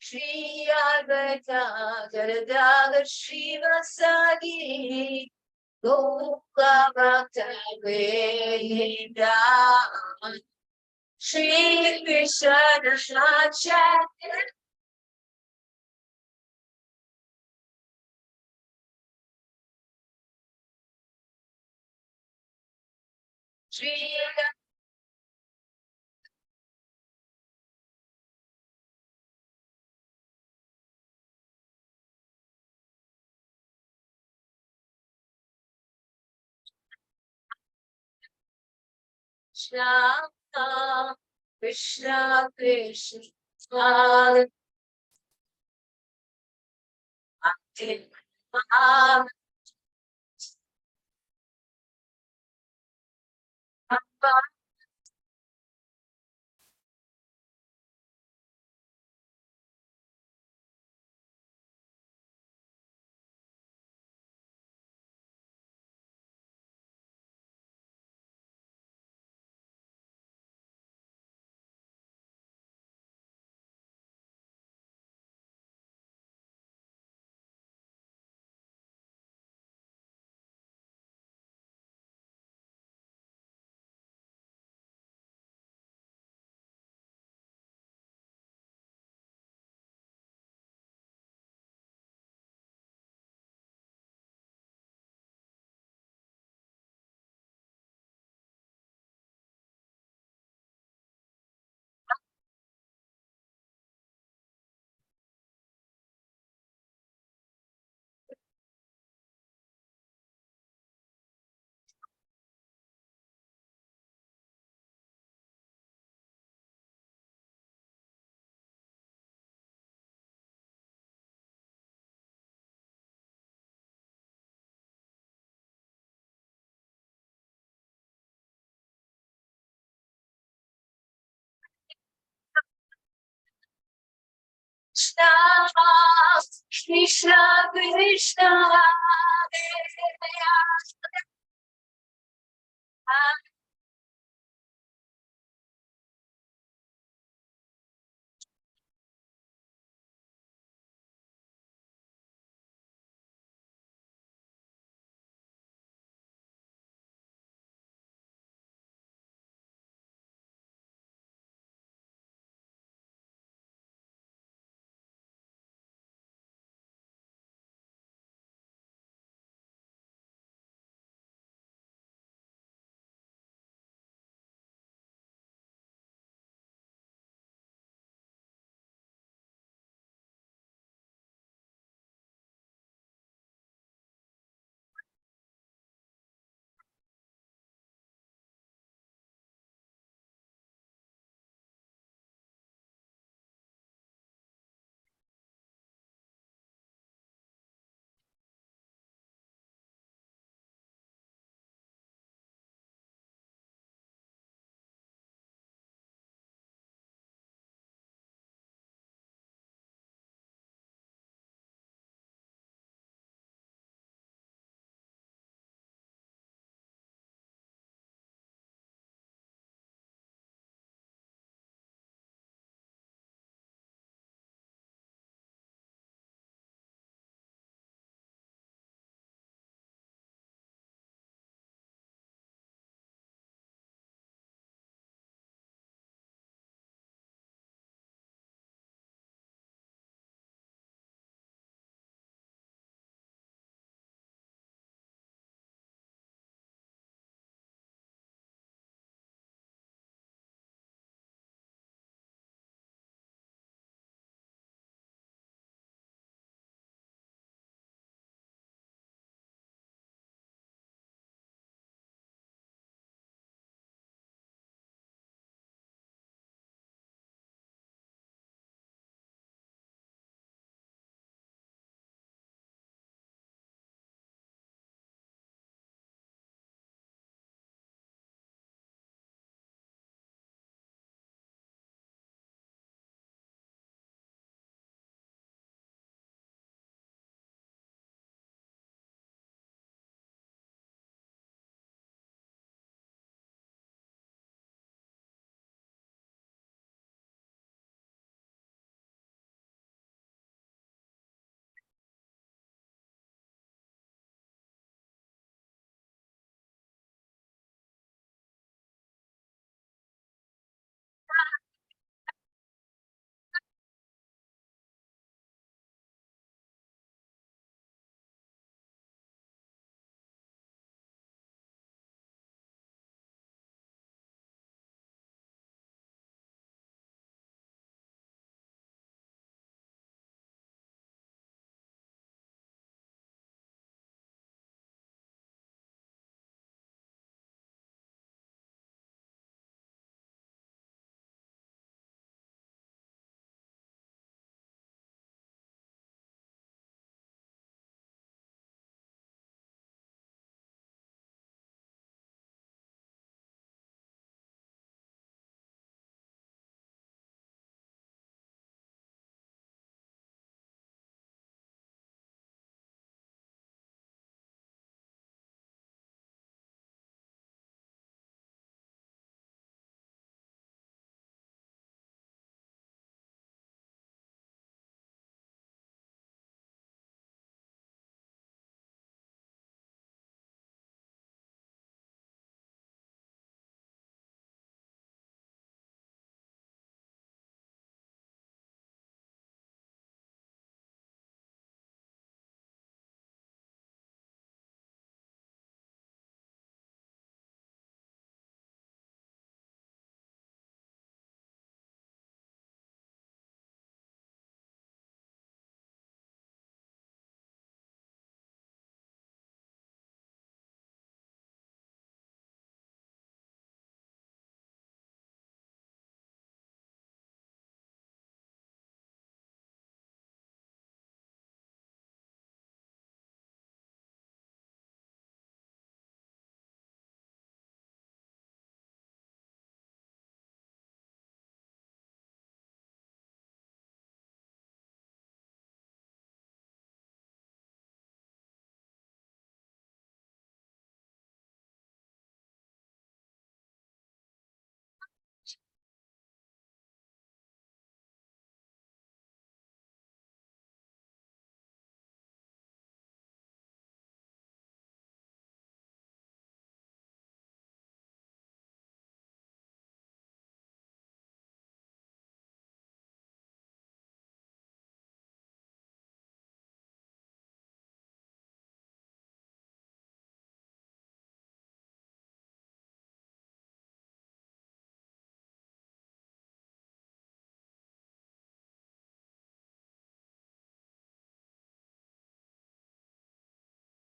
Shri Advaita Gadadara Shivasadi Gopa Bhakta Veda Shri Krishna Chaitanya Shri Krishna Krishna Krishna Bhakti Krishna Krishna Krishna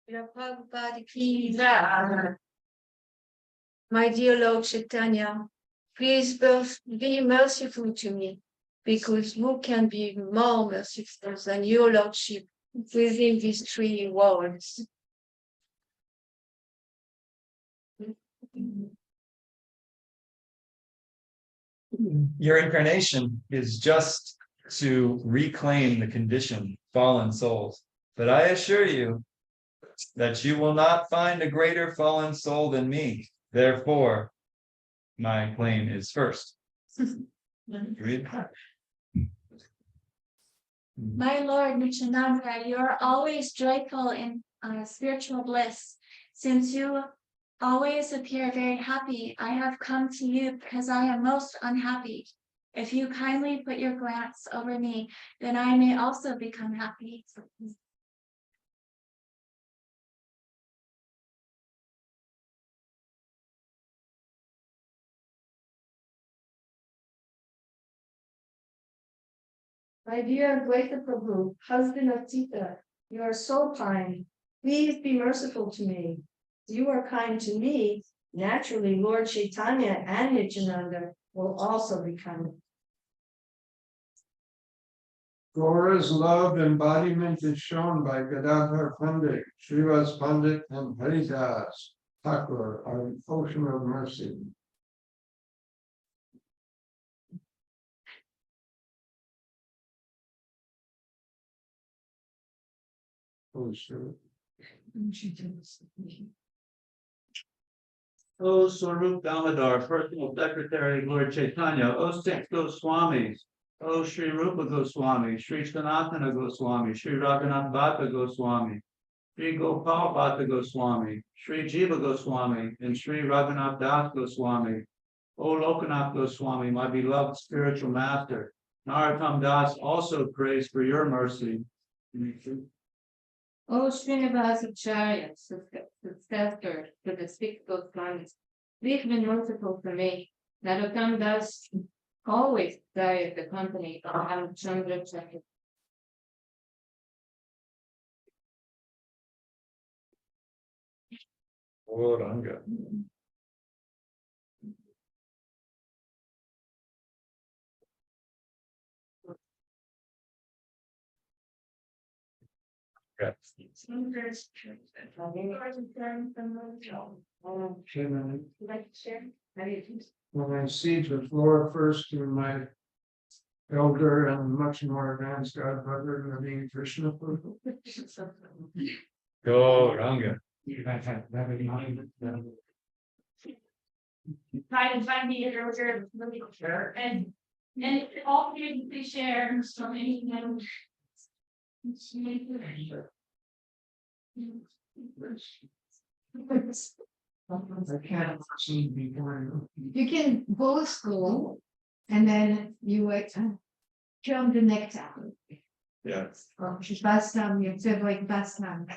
Prabhupada ki jai. My dear Lord Chaitanya, please be merciful to me, because who can be more merciful than your Lordship within these 3 words? Your incarnation is just to reclaim the conditioned fallen souls. But I assure you that you will not find a greater fallen soul than me. Therefore, my claim is first. Read. My Lord Nityananda, you are always joyful in spiritual bliss. Since you always appear very happy, I have come to you because I am most unhappy. If you kindly put your glance over me, then I may also become happy. My dear Advaita Prabhu, husband of Sita, you are so kind. Please be merciful to me. You are kind to me. Naturally, Lord Chaitanya and Nityananda will also be kind. Gaura's love embodiment is shown by Gadadhar Pandit, Srivas Pandit, and Haridas Thakur, our ocean of mercy. Oh, sure. O Swarup Damodar, Personal Secretary, Lord Chaitanya, O 6 Goswamis, O Sri Rupa Goswami, Sri Sanatana Goswami, Sri Raghunath Bhatta Goswami, Sri Gopal Bhatta Goswami, Sri Jiva Goswami, and Sri Raghunath Das Goswami, O Lokanath Goswami, my beloved spiritual master. Narottam Das also prays for your mercy. O Srinivasacharya, successor to the 6 Goswamis, please be merciful for me. Narottam Das always desired the company of Ramchandra Chakravarti. Gauranga. When I cede the floor first to my elder and much more advanced godbrother, Naveen Krishna. Gauranga. Try to find the earlier and all three please share so many. I can't see before. You can go to school and then you would jump the next town. Yeah. Bus time, you have like bus time.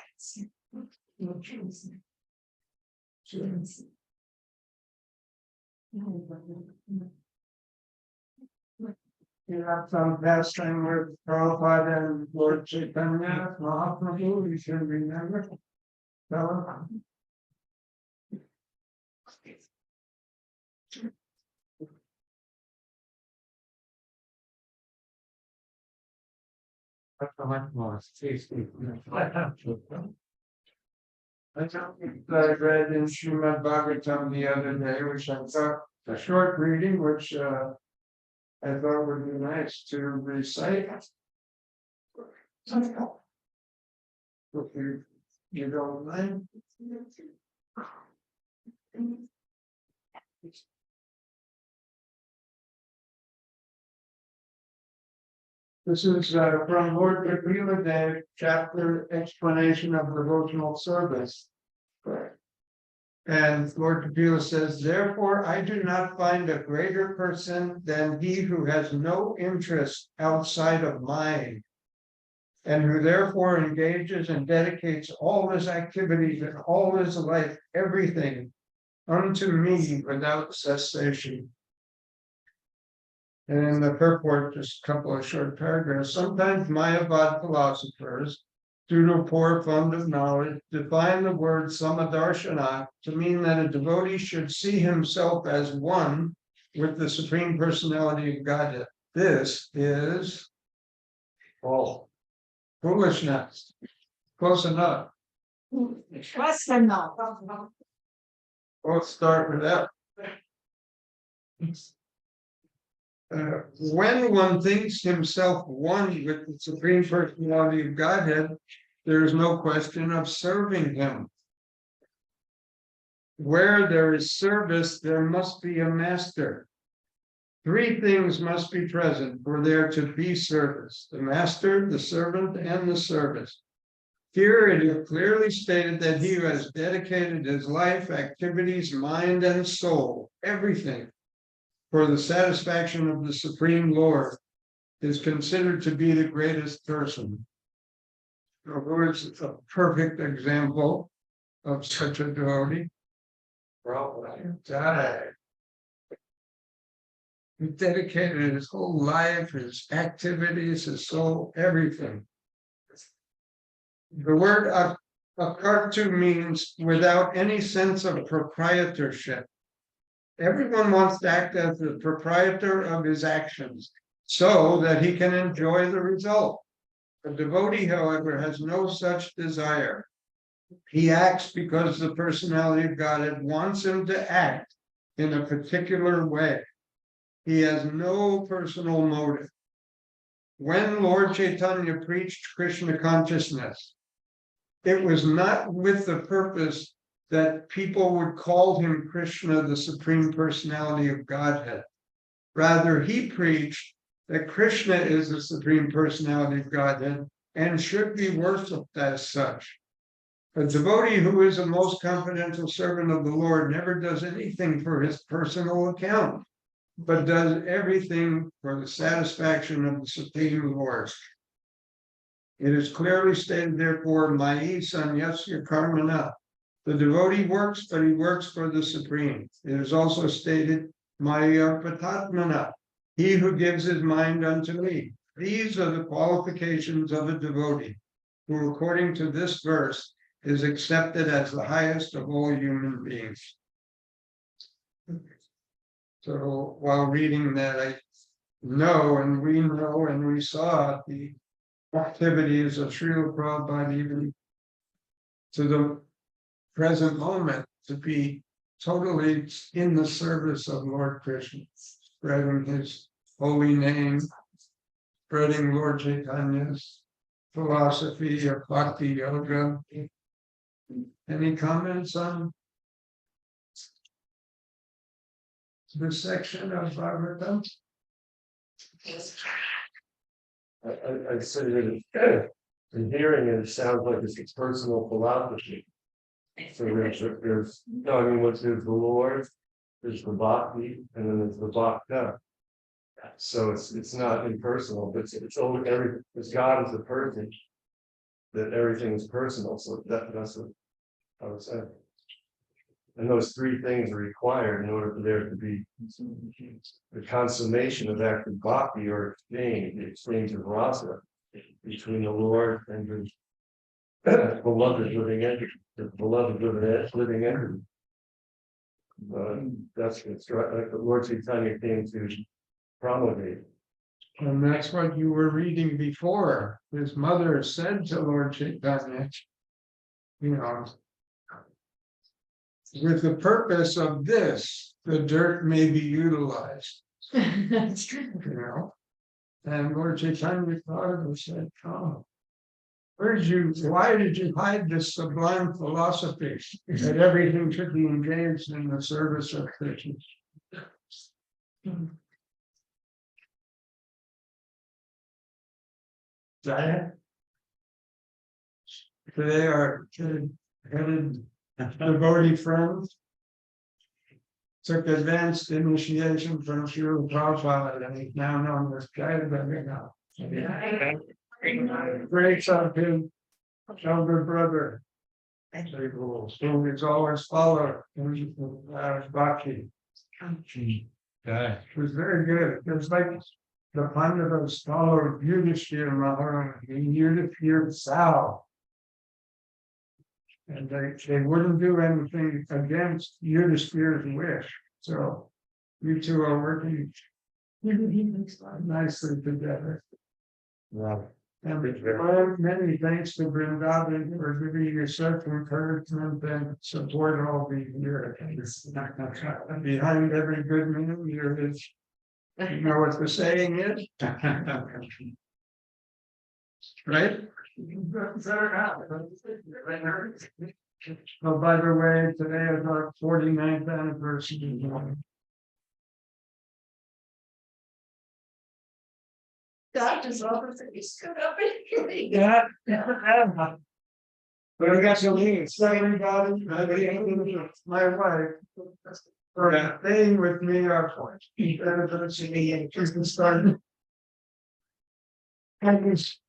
You have some pastime with Prabhupada and Lord Chaitanya, Mahaprabhu, you should remember. Fellow. I read in Srimad Bhagavatam the other day, which I thought a short reading, which I thought would be nice to recite. If you don't mind. This is from Lord Kapila Dev, chapter explanation of devotional service. And Lord Kapila says, therefore, I do not find a greater person than he who has no interest outside of mine, and who therefore engages and dedicates all his activities and all his life, everything, unto me without cessation. And in the purport, just a couple of short paragraphs. Sometimes Mayavad philosophers pseudo-poor fund of knowledge, define the word samadarshana to mean that a devotee should see himself as one with the Supreme Personality of Godhead. This is foolishness. Close enough. Let's start with that. When one thinks himself one with the Supreme Personality of Godhead, there is no question of serving him. Where there is service, there must be a master. Three things must be present for there to be service: the master, the servant, and the service. Here it is clearly stated that he who has dedicated his life, activities, mind, and soul, everything, for the satisfaction of the Supreme Lord, is considered to be the greatest person. So who is a perfect example of such a devotee? He dedicated his whole life, his activities, his soul, everything. The word akartu means without any sense of proprietorship. Everyone wants to act as the proprietor of his actions so that he can enjoy the result. A devotee, however, has no such desire. He acts because the personality of Godhead wants him to act in a particular way. He has no personal motive. When Lord Chaitanya preached Krishna consciousness, it was not with the purpose that people would call him Krishna, the Supreme Personality of Godhead. Rather, he preached that Krishna is the Supreme Personality of Godhead and should be worshipped as such. A devotee who is a most confidential servant of the Lord never does anything for his personal account, but does everything for the satisfaction of the Supreme Lord. It is clearly stated, therefore, Mai Sanyasya Karmana. The devotee works, but he works for the Supreme. It is also stated, Maya Patatmana, he who gives his mind unto me. These are the qualifications of a devotee, who, according to this verse, is accepted as the highest of all human beings. So while reading that, I know and we saw the activities of Srila Prabhupada even to the present moment to be totally in the service of Lord Krishna, spreading his holy name, spreading Lord Chaitanya's philosophy of Bhakti Yoga. Any comments on this section of Bhagavatam? I say that in hearing it, it sounds like it's a personal philosophy. So there's no, I mean, there's the Lord, there's the Bhakti, and then there's the Bhakta. So it's not impersonal, but it's only because God is the person, that everything is personal. So that's what I would say. And those three things are required in order for there to be the consummation of active bhakti or exchange, the exchange of rasa between the Lord and his beloved living entity, the beloved living entity. That's what the Lord Chaitanya came to promulgate. And that's what you were reading before. His mother said to Lord Chaitanya, you know, with the purpose of this, the dirt may be utilized. You know, and Lord Chaitanya thought and said, "Oh, why did you hide this sublime philosophy that everything should be engaged in the service of Krishna?" Today our headed devotee friends took advanced initiation from Srila Prabhupada, and he's now known as Jayadeva. Grace of his elder brother, who is always followed in Bhakti. Okay. It was very good. It was like the Pandavas followed Yudhishthira Maharaj, and Yudhishthira Sal And they wouldn't do anything against Yudhishthira's wish, so you two are working nicely together. Wow. And Thank you very many thanks to Vrindavan for giving you such encouragement and support all these years. Behind every good man, there is, you know what the saying is? Right? Oh, by the way, today is our 49th anniversary. Doctor's office, and you stood up and. Yeah. But I got your needs, everybody, my wife. For staying with me, our point. Anniversary, and just started. And it's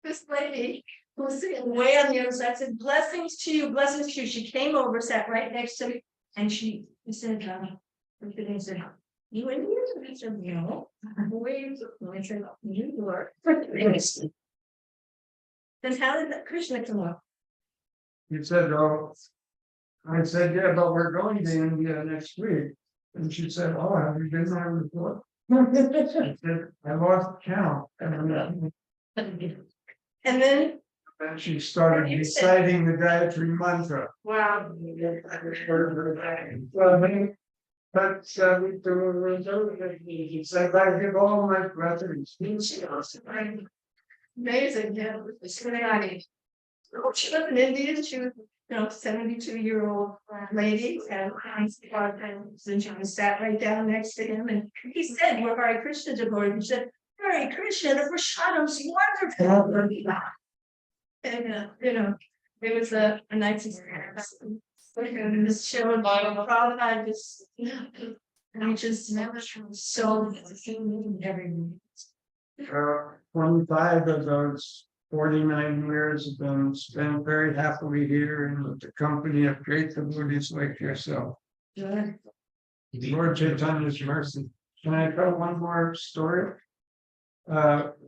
This lady who was sitting way on the other side said, blessings to you, blessings to you. She came over, sat right next to me, and she said, looked at me and said, you in here? And I said, no. Where are you from? I said, New York. Then how did that Krishna come up? You said, oh, I said, yeah, but we're going to India next week. And she said, oh, have you been there before? I said, I lost count. And then, she started reciting the Gayatri mantra. wow. But he said, I give all my brothers. Amazing, yeah. It's really nice. Oh, she was an Indian, she was, 72-year-old lady, and she was sat right down next to him, and he said, we're Hare Krishna devotees, he said, Hare Krishna, the Prashadam's wonderful. And, it was a nice experience. And this show and Prabhupada just, we just never so every. 25 of those 49 years have been spent very happily here in the company of great devotees like yourself. Lord Chaitanya's mercy. Can I tell one more story?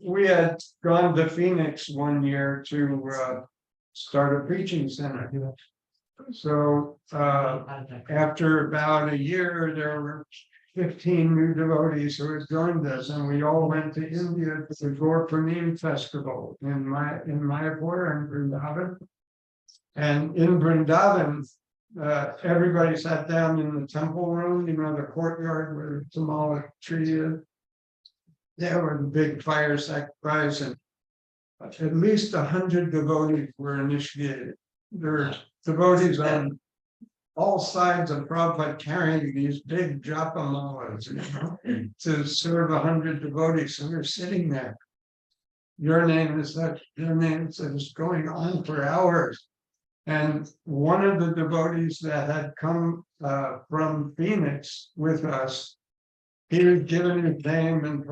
We had gone to Phoenix one year to start a preaching center. So after about a year, there were 15 new devotees who had joined us, and we all went to India to the Purnima festival in Mayapur and Vrindavan. And in Vrindavan, everybody sat down in the temple room, the courtyard where the Tamala tree is. There was a big fire sacrifice, and at least 100 devotees were initiated. There were devotees on all sides of Prabhupada carrying these big japa malas, to serve 100 devotees. So we're sitting there. Your name is such, your name is it's going on for hours. And one of the devotees that had come from Phoenix with us, he had given his name, and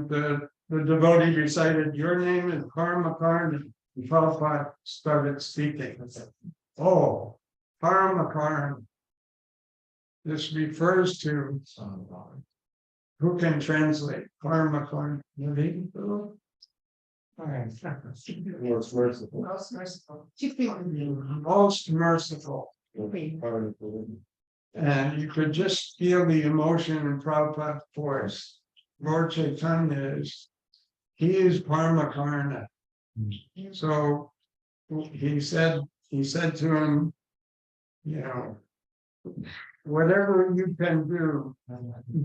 the devotee recited, your name is Karmakarna. And Prabhupada started speaking. I said, oh, Karmakarna. This refers to who can translate Karmakarna? Most merciful. Most merciful. Most merciful. And you could just feel the emotion in Prabhupada's voice. Lord Chaitanya he is Paramakarna. So he said to him, whatever you can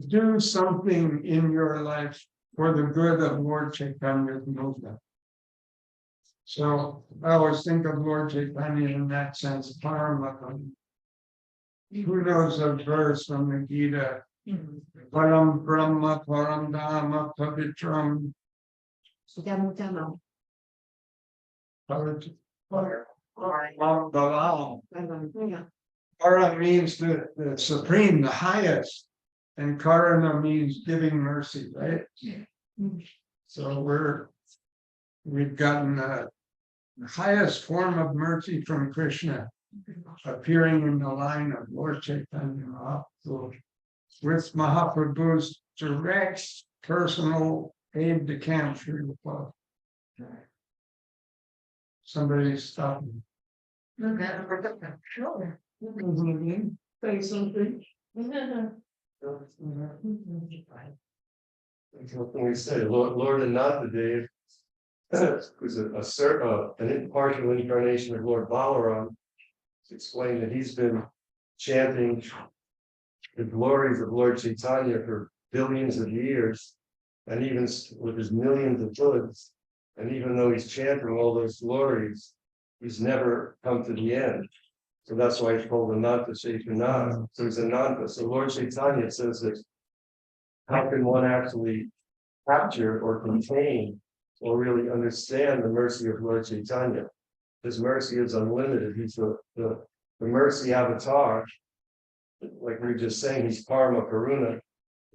do something in your life for the good of Lord Chaitanya's movement. So I always think of Lord Chaitanya in that sense, Paramakarna. Who knows a verse from the Gita? Param Brahma, Param Dhamma, Pavitram. Para means the supreme, the highest, and Karana means giving mercy, right? So we've gotten the highest form of mercy from Krishna, appearing in the line of Lord Chaitanya Mahaprabhu, with Mahaprabhu's direct personal aide de camp through the club. Somebody stop me. Sure. Say something. What can we say? Lord Anantadev was an impartial incarnation of Lord Balaram. To explain that he's been chanting the glories of Lord Chaitanya for billions of years, and even with his millions of hoods, and even though he's chanting all those glories, he's never come to the end. So that's why he's called Ananta Chaitanya. So he's Ananta. So Lord Chaitanya says that how can one actually capture or contain or really understand the mercy of Lord Chaitanya? His mercy is unlimited. He's the mercy avatar. Like we were just saying, he's Karma Karuna.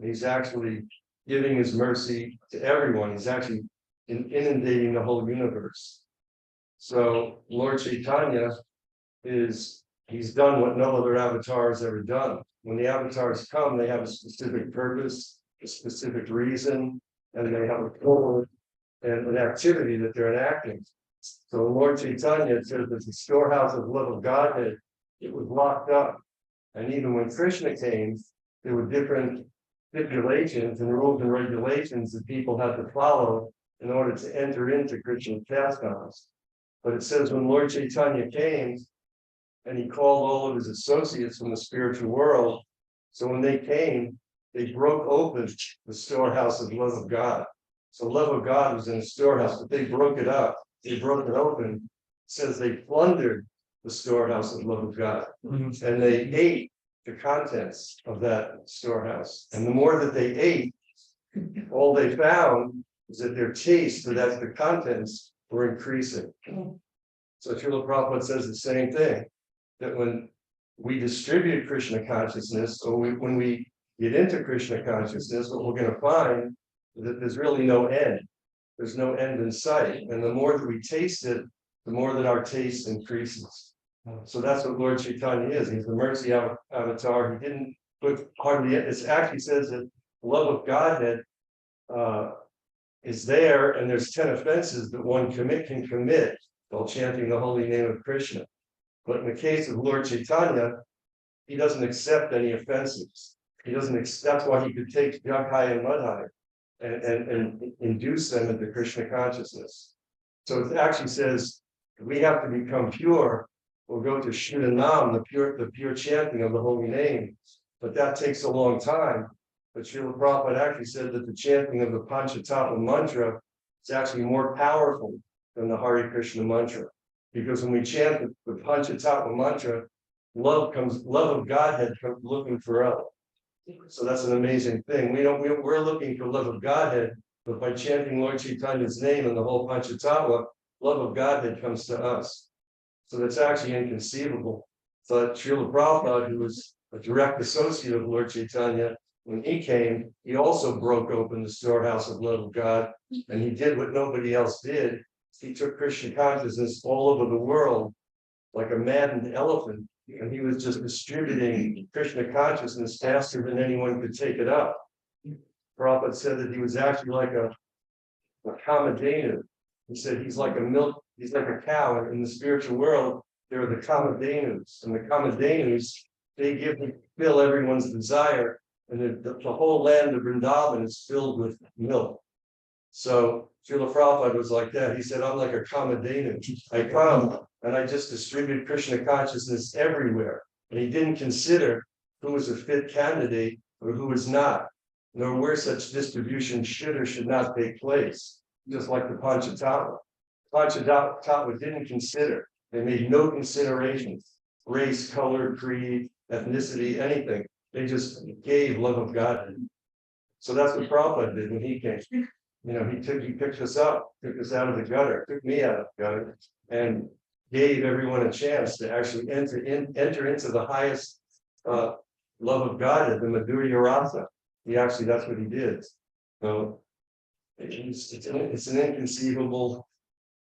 He's actually giving his mercy to everyone. He's actually inundating the whole universe. So Lord Chaitanya he's done what no other avatar has ever done. When the avatars come, they have a specific purpose, a specific reason, and they have a goal and an activity that they're enacting. So Lord Chaitanya says that the storehouse of love of Godhead, it was locked up. And even when Krishna came, there were different stipulations and rules and regulations that people had to follow in order to enter into Krishna's pastimes. But it says when Lord Chaitanya came, and he called all of his associates from the spiritual world. So when they came, they broke open the storehouse of love of God. So love of God was in the storehouse, but they broke it up. They broke it open. It says they plundered the storehouse of love of God. And they ate the contents of that storehouse. And the more that they ate, all they found was that their taste for the contents were increasing. So Srila Prabhupada says the same thing, that when we distribute Krishna consciousness, or when we get into Krishna consciousness, what we're going to find is that there's really no end. There's no end in sight. And the more that we taste it, the more that our taste increases. So that's what Lord Chaitanya is. He's the mercy avatar. He didn't put hardly, it actually says that love of Godhead is there, and there's 10 offenses that one can commit while chanting the holy name of Krishna. But in the case of Lord Chaitanya, he doesn't accept any offenses. He doesn't accept, that's why he could take Jaghai and Madhai and induce them into Krishna consciousness. So it actually says we have to become pure. We'll go to Shuddhanam, the pure chanting of the holy name. But that takes a long time. But Srila Prabhupada actually said that the chanting of the Panchatattva mantra is actually more powerful than the Hare Krishna mantra. Because when we chant the Panchatattva mantra, love of Godhead comes looking for us. So that's an amazing thing. We're looking for love of Godhead, but by chanting Lord Chaitanya's name and the whole Panchatattva, love of Godhead comes to us. So that's actually inconceivable. So Srila Prabhupada, who was a direct associate of Lord Chaitanya, when he came, he also broke open the storehouse of love of God, and he did what nobody else did. He took Krishna consciousness all over the world like a maddened elephant, and he was just distributing Krishna consciousness faster than anyone could take it up. Prabhupada said that he was actually like a Kamadhenu. He said he's like a cow. In the spiritual world, there are the Kamadhenus, and the Kamadhenus, they fill everyone's desire, and the whole land of Vrindavan is filled with milk. So Srila Prabhupada was like that. He said, I'm like a Kamadhenu. I come and I just distribute Krishna consciousness everywhere. And he didn't consider who was a fit candidate or who was not, nor where such distribution should or should not take place, just like the Panchatattva. Panchatattva didn't consider. They made no considerations, race, color, creed, ethnicity, anything. They just gave love of God. So that's what Prabhupada did when he came. You know, he picked us up, took us out of the gutter, took me out of the gutter, and gave everyone a chance to actually enter into the highest love of God, the Madhurya Rasa. That's what he did. So it's an inconceivable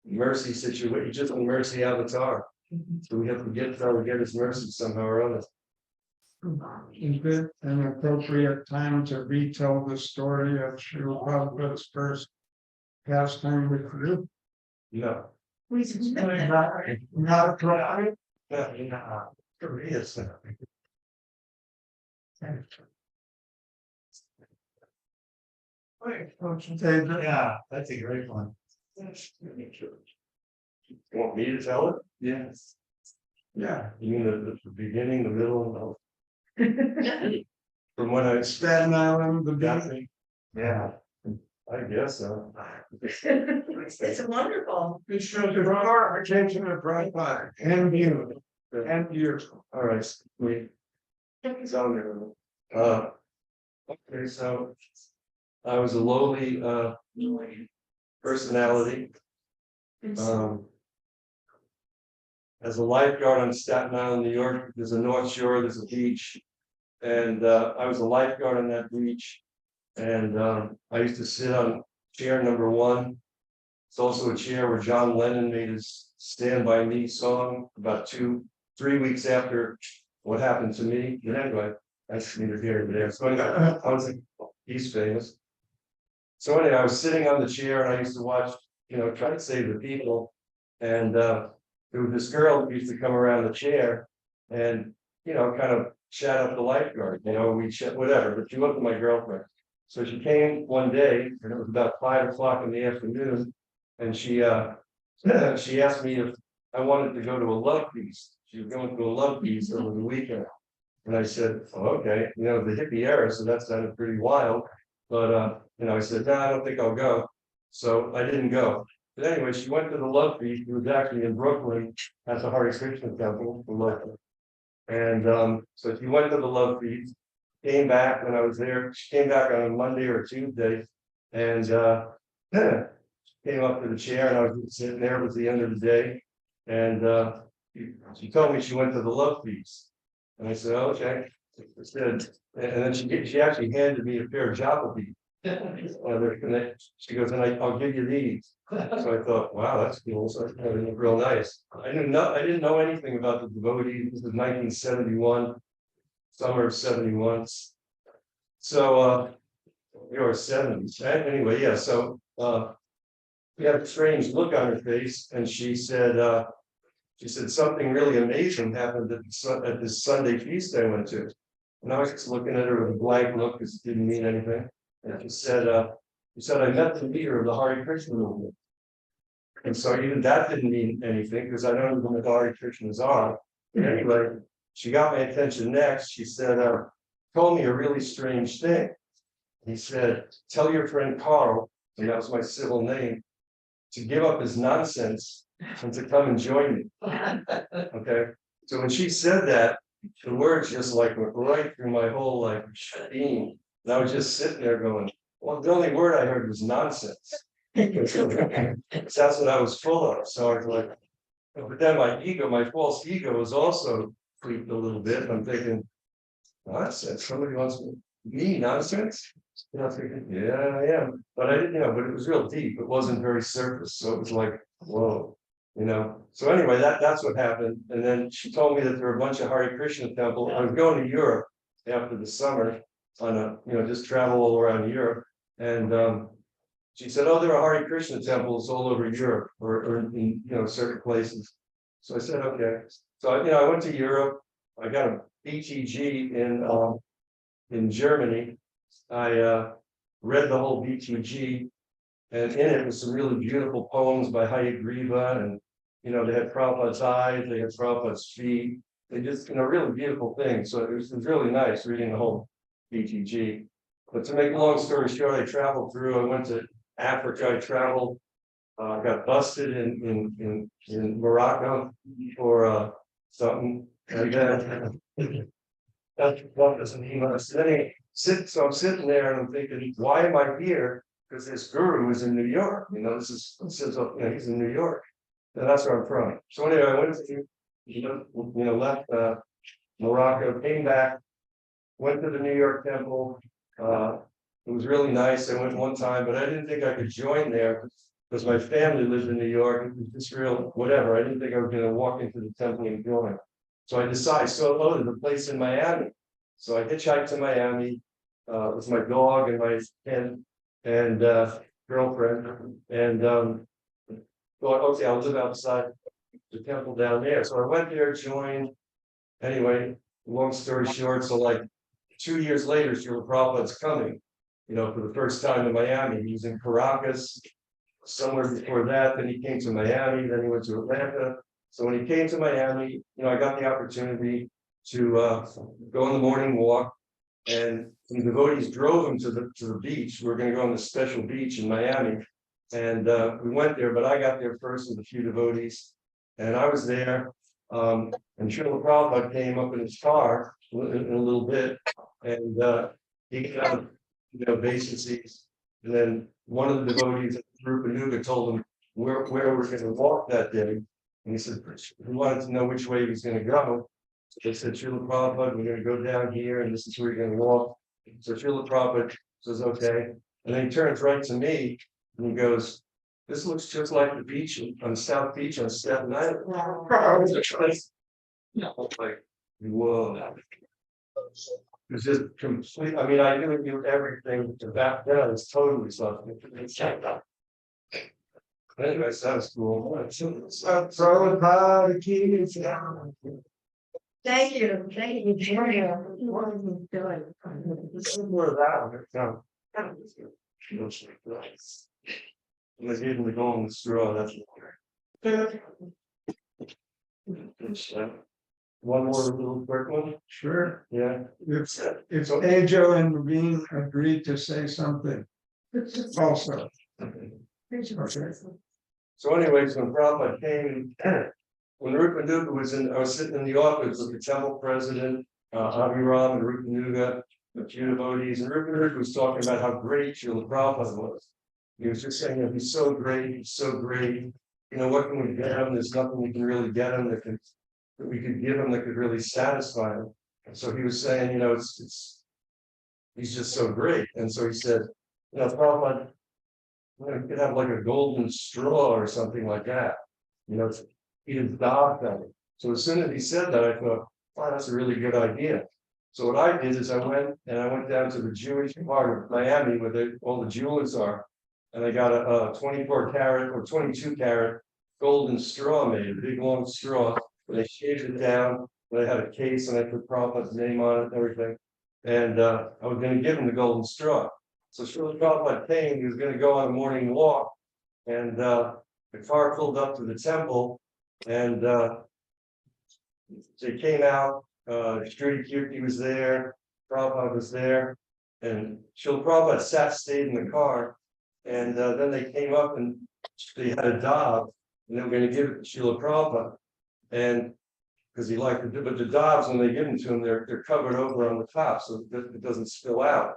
mercy situation, just a mercy avatar. So we have to get his mercy somehow or other. Is it an appropriate time to retell the story of Srila Prabhupada's first pastime with you? No, Not dry. Korea's. Yeah, that's a great one. Want me to tell it? Yes. Yeah. You mean the beginning, the middle, from when I Staten Island, the got big. me? Yeah. I guess so. It's wonderful. It shows the car attention to drive by and you and you. All right, we. So, okay, so I was a lowly, personality. As a lifeguard on Staten Island, New York, there's a North Shore, there's a beach. And, I was a lifeguard on that beach. And, I used to sit on chair number 1. It's also a chair where John Lennon made his Stand By Me song about 2-3 weeks after what happened to me. But anyway, that's neither here nor there. So anyway, I was like, he's famous. So anyway, I was sitting on the chair and I used to watch, try to save the people. And there was this girl who used to come around the chair and, kind of chat up the lifeguard, we chat, whatever, but she wasn't my girlfriend. So she came one day and it was about 5 o'clock in the afternoon. And she asked me if I wanted to go to a love feast. She was going to a love feast over the weekend. And I said, oh, okay, the hippie era, so that sounded pretty wild. But I said, no, I don't think I'll go. So I didn't go. But anyway, she went to the love feast. It was actually in Brooklyn at the Hare Krishna temple. And so she went to the love feast, came back when I was there. She came back on a Monday or a Tuesday, and came up to the chair, and I was just sitting there. It was the end of the day, and she told me she went to the love feast, and I said, oh, okay. I said, and then she actually handed me a pair of Joppa beads. She goes, and I'll give you these. So I thought, wow, that's cool. So it looked real nice. I didn't know anything about the devotees. This was 1971, summer of 71. So or 70s. Anyway, yeah. So we had a strange look on her face, and she said something really amazing happened at this Sunday feast I went to. And I was just looking at her with a blank look, because it didn't mean anything. And she said, I met the leader of the Hare Krishna movement. And so even that didn't mean anything, because I don't know who the Hare Krishnas are. But anyway, she got my attention next. She said, told me a really strange thing. He said, tell your friend Carl, and that was my civil name, to give up his nonsense and to come and join me. Okay. So when she said that, the words just went right through my whole being. And I was just sitting there going, well, the only word I heard was nonsense. That's what I was full of. So I was like, but then my false ego was also creeped a little bit. I'm thinking, nonsense, somebody wants me nonsense? And I was thinking, yeah, I am. But I didn't, but it was real deep. It wasn't very surface. So it was like, whoa, So anyway, that's what happened. And then she told me that there were a bunch of Hare Krishna temples. I was going to Europe after the summer on just travel all around Europe. And she said, oh, there are Hare Krishna temples all over Europe or in, certain places. So I said, okay. So, I went to Europe. I got a BTG in Germany. I read the whole BTG, and in it was some really beautiful poems by Hayagriva, and they had Prabhupada's eyes, they had Prabhupada's feet, they just really beautiful things. So it was really nice reading the whole BTG. But to make a long story short, I traveled through. I went to Africa. I traveled. Got busted in Morocco for something, and then so I'm sitting there and I'm thinking, why am I here? Because this guru is in New York. This says he's in New York, and that's where I'm from. So anyway, I went to left Morocco, came back, went to the New York temple. It was really nice. I went one time, but I didn't think I could join there because my family lived in New York. It was just real whatever. I didn't think I was going to walk into the temple and join. So I decided, there's a place in Miami. So I hitchhiked to Miami with my dog and my and girlfriend. And thought, okay, I'll live outside the temple down there. So I went there, joined. Anyway, long story short, so like 2 years later, Srila Prabhupada's coming, for the first time to Miami. He was in Caracas somewhere before that. Then he came to Miami, then he went to Atlanta. So when he came to Miami, I got the opportunity to go on the morning walk. And some devotees drove him to the beach. We're going to go on the special beach in Miami. And we went there, but I got there first with a few devotees. And I was there. And Srila Prabhupada came up in his car in a little bit. And he got, obeisances. And then one of the devotees at Rupanuga told him where we're going to walk that day. And he said, he wanted to know which way he was going to go. So they said, Srila Prabhupada, we're going to go down here and this is where you're going to walk. So Srila Prabhupada says, okay. And then he turns right to me and he goes, this looks just like the beach on South Beach on Staten Island. Like, whoa. It was just complete. I mean, I knew everything back then. It's totally something. Anyway, so that was cool. Thank you, thank you. More of that. And they gave him the golden straw. That's one more little quick one. Sure. Yeah. If Ajo and Levine agreed to say something also. Okay. So anyways, when Prabhupada came, when Rupanuga was I was sitting in the office with the temple president, Abhiram and Rupanuga, a few devotees, and Rupanuga was talking about how great Srila Prabhupada was. He was just saying, he's so great, he's so great. What can we get him? There's nothing we can really get him that we could give him that could really satisfy him. And so he was saying, he's just so great. And so he said, Prabhupada, you could have like a golden straw or something like that. He didn't dog that. So as soon as he said that, I thought, wow, that's a really good idea. So what I did is I went down to the Jewish part of Miami where all the jewelers are. And I got a 24 karat or 22 karat golden straw made, a big long straw. They shaved it down. I had a case and I put Prabhupada's name on it and everything. And I was going to give him the golden straw. So Srila Prabhupada came, he was going to go on a morning walk. And the car pulled up to the temple. And they came out, Shri Kirti was there, Prabhupada was there. And Srila Prabhupada stayed in the car. And then they came up and they had a dab. And they were going to give it to Srila Prabhupada. And because he liked it, but the dobs, when they give them to him, they're covered over on the top so it doesn't spill out.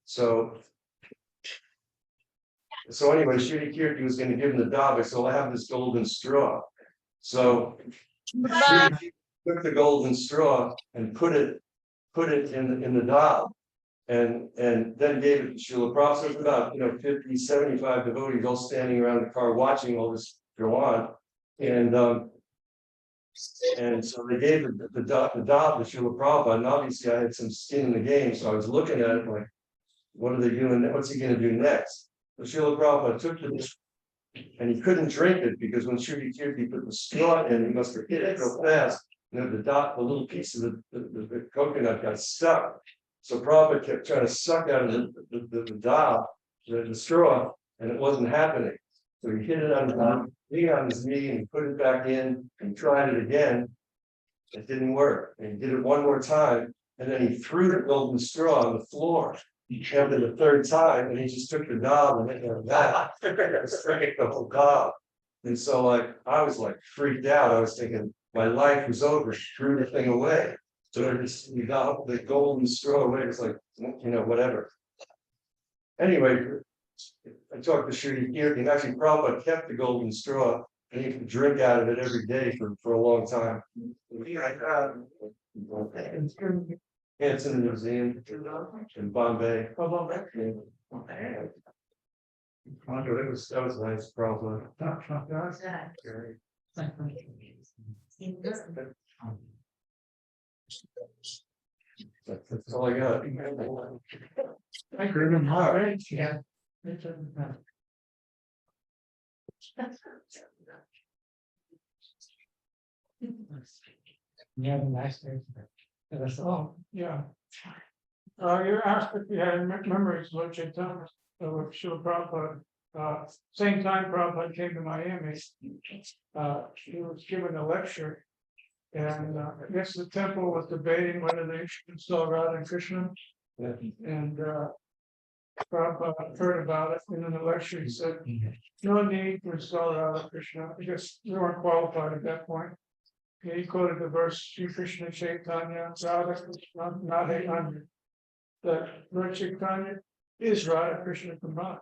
So anyway, Shri Kirti was going to give him the dob. So I have this golden straw. So Shri took the golden straw and put it in the dob. And then gave it to Srila Prabhupada. So about 50, 75 devotees all standing around the car watching all this go on. And so they gave the dob to Srila Prabhupada, and obviously I had some skin in the game, so I was looking at it like, what are they doing? What's he going to do next? So Srila Prabhupada took it, and he couldn't drink it because when Shri Kirti put the straw in, he must have hit it real fast. The little piece of the coconut got stuck. So Prabhupada kept trying to suck out of the dob, the straw, and it wasn't happening. So he hit it on his knee and he put it back in and tried it again. It didn't work. And he did it one more time. And then he threw the golden straw on the floor. He kept it a third time and he just took the dob and drank the whole dob. And so I was freaked out. I was thinking my life was over. He threw the thing away. So he got the golden straw away. It's whatever. Anyway, I talked to Shri Kirti, and actually Prabhupada kept the golden straw, and you could drink out of it every day for a long time. Yeah, it's in the museum in Bombay. Oh, Bombay. That was nice, Prabhupada. That's all I got. I heard him hard. Yeah. You have a nice day. That's all, yeah. You asked if you had memories of Lord Chaitanya, of Srila Prabhupada. Same time Prabhupada came to Miami. He was given a lecture. And I guess the temple was debating whether they should install Radha and Krishna. And Prabhupada heard about it, and in the lecture he said, no need to install Radha and Krishna, because they weren't qualified at that point. He quoted the verse, Sri Krishna Chaitanya, Radha Krishna, not 800. That Lord Chaitanya is Radha Krishna combined.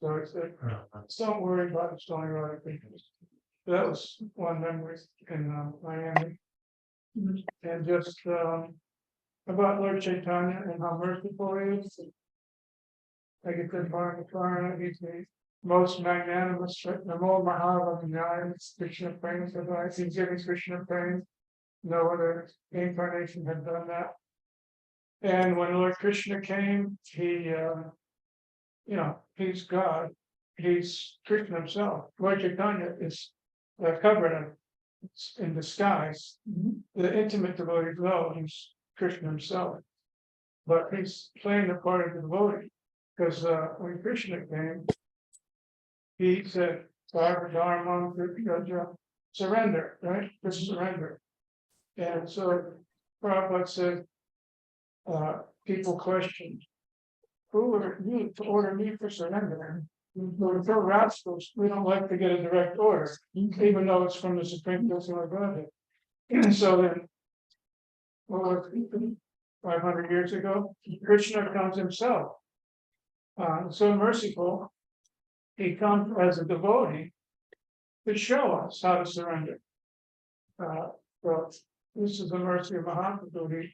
So he said, don't worry about installing Radha Krishna. That was one memory in Miami. And just about Lord Chaitanya and how merciful he is. I get that part of the fire, he's the most magnanimous, Namo Mahavajnana, Krishna Prema, he's giving Krishna Prema. No other incarnation had done that. And when Lord Krishna came, he, he's God, he's Krishna himself. Lord Chaitanya is covered in disguise. The intimate devotees know he's Krishna himself. But he's playing the part of the devotee. Because when Krishna came, he said, Sarvadharma, surrender, right? Just surrender. And so Prabhupada said, people questioned, who are you to order me for surrender? We're so rascals, we don't like to get a direct order, even though it's from the Supreme Personal Godhead. And so then, 500 years ago, Krishna comes himself. So merciful, he comes as a devotee to show us how to surrender. So this is the mercy of Mahaprabhu.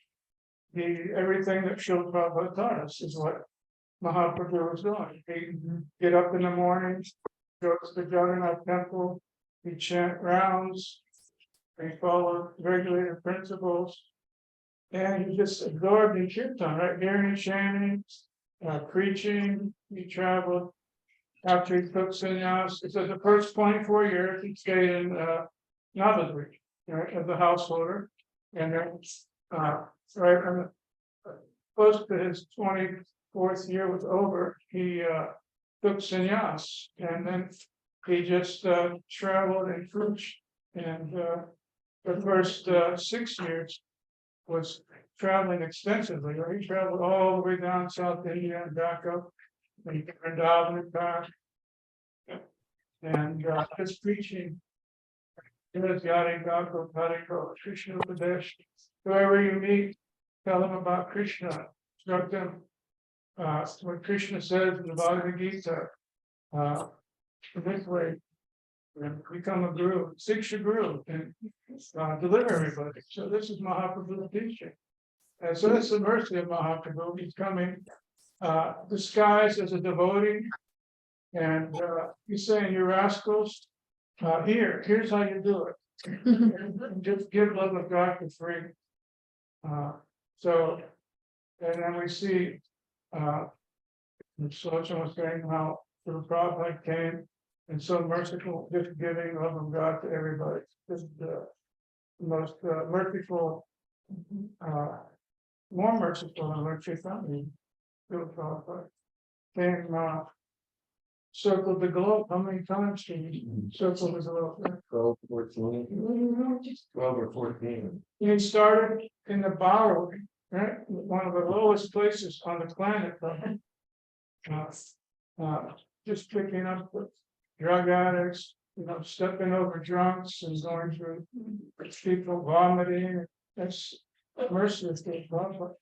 Everything that Srila Prabhupada taught us is what Mahaprabhu was doing. He'd get up in the morning, go to the Jagannath temple, he'd chant rounds, he followed regulated principles, and he just absorbed in kirtan, right? Hearing, chanting, preaching. He traveled after he took sannyas. It said the first 24 years he stayed in Navadvip, right, as a householder, and then right close to his 24th year was over, he took sannyas, and then he just traveled and preached. And the first 6 years was traveling extensively. He traveled all the way down South India and back up, and Vrindavan and back, and just preaching. Krishna Upadesh. Whoever you meet, tell them about Krishna. Instruct them. What Krishna says in the Bhagavad Gita. This way, become a guru, Siksha guru, and deliver everybody. So this is Mahaprabhu's teaching. And so that's the mercy of Mahaprabhu. He's coming disguised as a devotee, and he's saying, you rascals, here's how you do it. And just give love of God for free. So, and then we see Slocham was saying how the Prabhupada came and so merciful, just giving love of God to everybody. This is the most merciful, more merciful than Lord Chaitanya. Prabhupada came, circled the globe. How many times can you circle the globe? 12, 14, 12 or 14. He started in the Baro, right? One of the lowest places on the planet. Just picking up the drug addicts, stepping over drunks and going through people vomiting. That's mercy of God.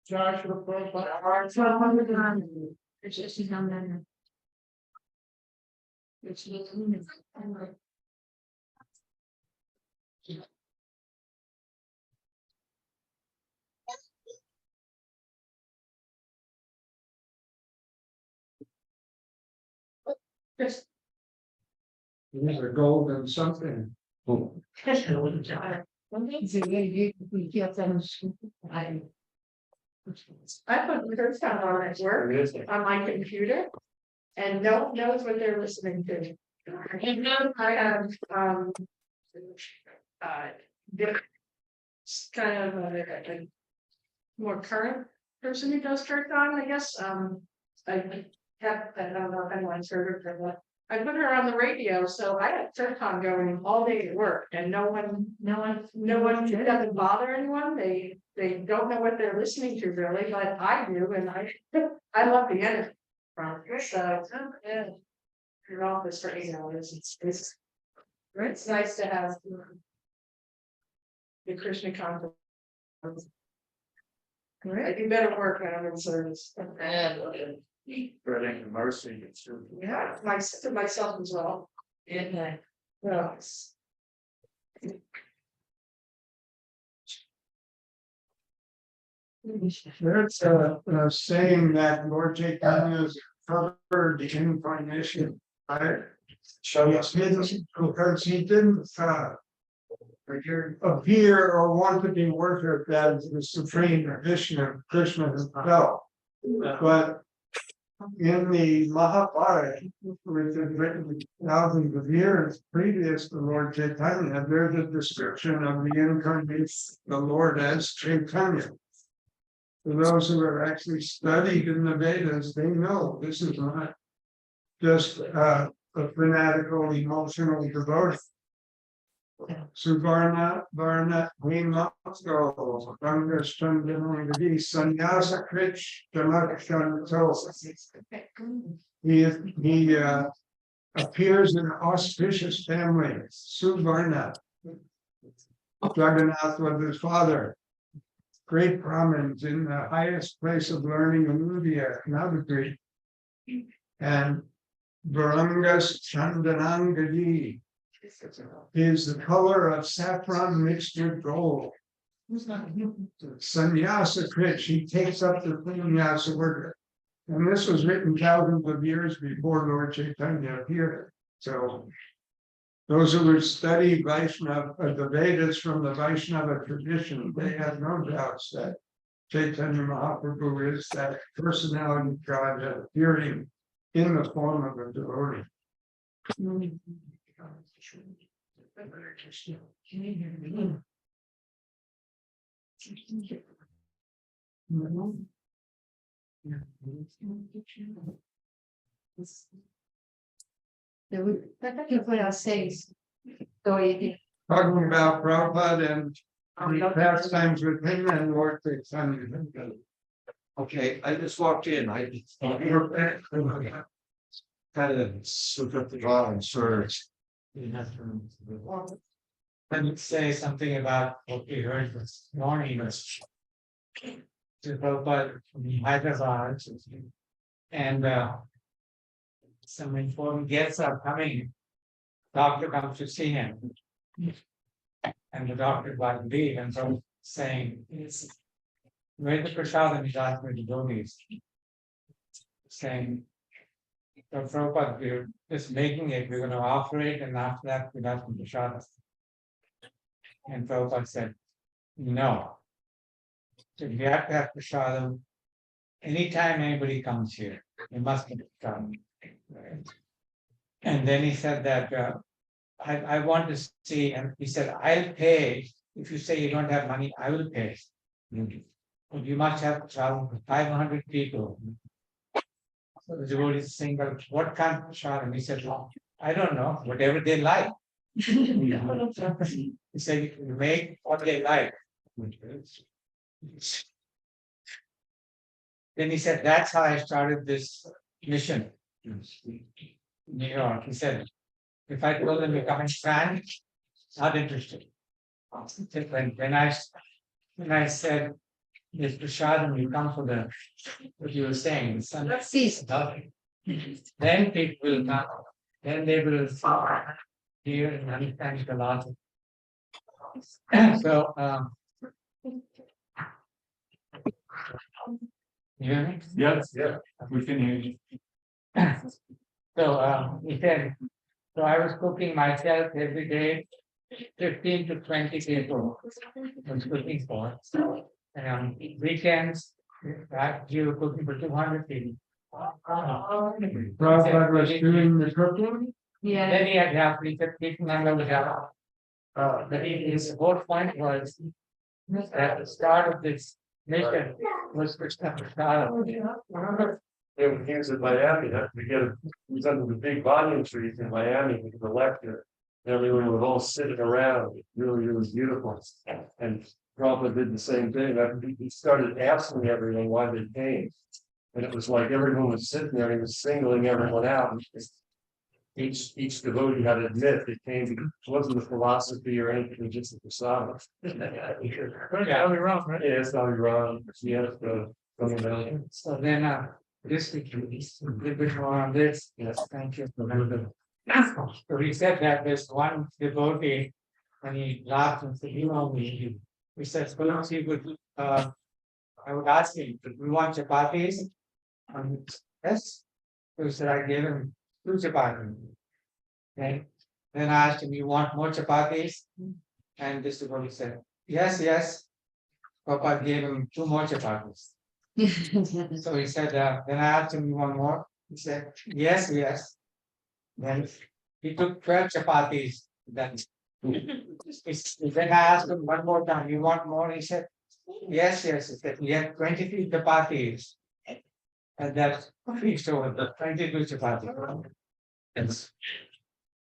Joshua Prabhupada. It's just a number. It's These are gold and something. I put Kurztown on at work, on my computer, and no one knows what they're listening to. I have, kind of a more current person who does church on, I guess, I don't know if anyone's heard of her, but I put her on the radio, so I had church on going all day at work, and no one doesn't bother anyone, they don't know what they're listening to really, but I do, and I love the energy from it, so, yeah. Your office for 8 hours, it's nice to have the Krishna conference. I do better work when I'm in service. Spreading mercy. Yeah, to myself as well. Yeah. Yes. There's a saying that Lord Chaitanya is covered the incarnation, right? So it's hidden because he didn't appear or want to be worshipped as the supreme Vishnu, Krishna himself. But in the Mahabharata, which is written thousands of years previous to Lord Chaitanya, there's a description of the incarnation, the Lord as Chaitanya. For those who have actually studied in the Vedas, they know this is not just a fanatical, emotional devotion. Suvarna, Varna, Vimasko, Rangashandanangadi, Sannyasa Krich, Janakshanto. He appears in an auspicious family, Suvarna. Jagannath was his father. Great Brahmins in the highest place of learning in India, Navagiri. And Varangas Chandanangadi is the color of saffron mixed with gold. Sannyasa Krich, he takes up the sannyasa order. And this was written thousands of years before Lord Chaitanya appeared. So those who would study Vaishnava, the Vedas from the Vaishnava tradition, they have no doubts that Chaitanya Mahaprabhu is that personality of God appearing in the form of a devotee. Talking about Prabhupada and the pastimes with him and Lord Chaitanya. Okay, I just walked in, I kind of looked up the drawing, sort of. Let me say something about what we heard this morning. To Prabhupada from Hyderabad. And some important guests are coming. Doctor comes to see him. And the doctor got leave and so saying, where the prasadam is asked me to do this. Saying, so Prabhupada, we're just making it, we're going to offer it, and after that, we'll have some prasadam. And Prabhupada said, no. So you have to have prasadam. Anytime anybody comes here, you must get prasadam. Right? And then he said that I want to see, and he said, I'll pay. If you say you don't have money, I will pay. But you must have prasadam for 500 people. So the devotee is saying, well, what kind of prasadam? He said, well, I don't know, whatever they like. He said, you make what they like. Then he said, that's how I started this mission. New York. He said, if I told them to come and stand, not interested. When I said, this prasadam, you come for the what you were saying, the sun sees nothing. Then people will come, then they will hear and understand the logic. So you hear me? Yes, yeah, we can hear you. So he said, so I was cooking myself every day, 15 to 20 people I was cooking for. And on weekends, you were cooking for 200 people. Prabhupada was doing the cooking. Yeah. Then he had happily taken under the job. But his whole point was at the start of this mission was Krishna Prasad. He was in Miami, he was under the big volume trees in Miami with the lecture. Everyone was all sitting around, it really was beautiful. And Prabhupada did the same thing, he started asking everyone why they came. And it was like everyone was sitting there, he was singling everyone out. Each devotee had to admit it wasn't the philosophy or anything, just the prasada. Yeah, we wrong, right? Yeah, it's not wrong, yeah, fundamental. So then, this week, a little bit more on this. Yes, thank you. So he said that there's one devotee, and he laughed and said, you know me. He says, well, he would, I would ask him, do you want chapatis? Yes. So he said, I gave him 2 chapatis. Okay. Then I asked him, you want more chapatis? And this devotee said, yes, yes. Papa gave him 2 more chapatis. So he said, then I asked him, you want more? He said, yes, yes. Then he took 12 chapatis. Then I asked him one more time, you want more? He said, yes, yes. He said, he had 23 chapatis. And that's so the 22 chapatis. Yes.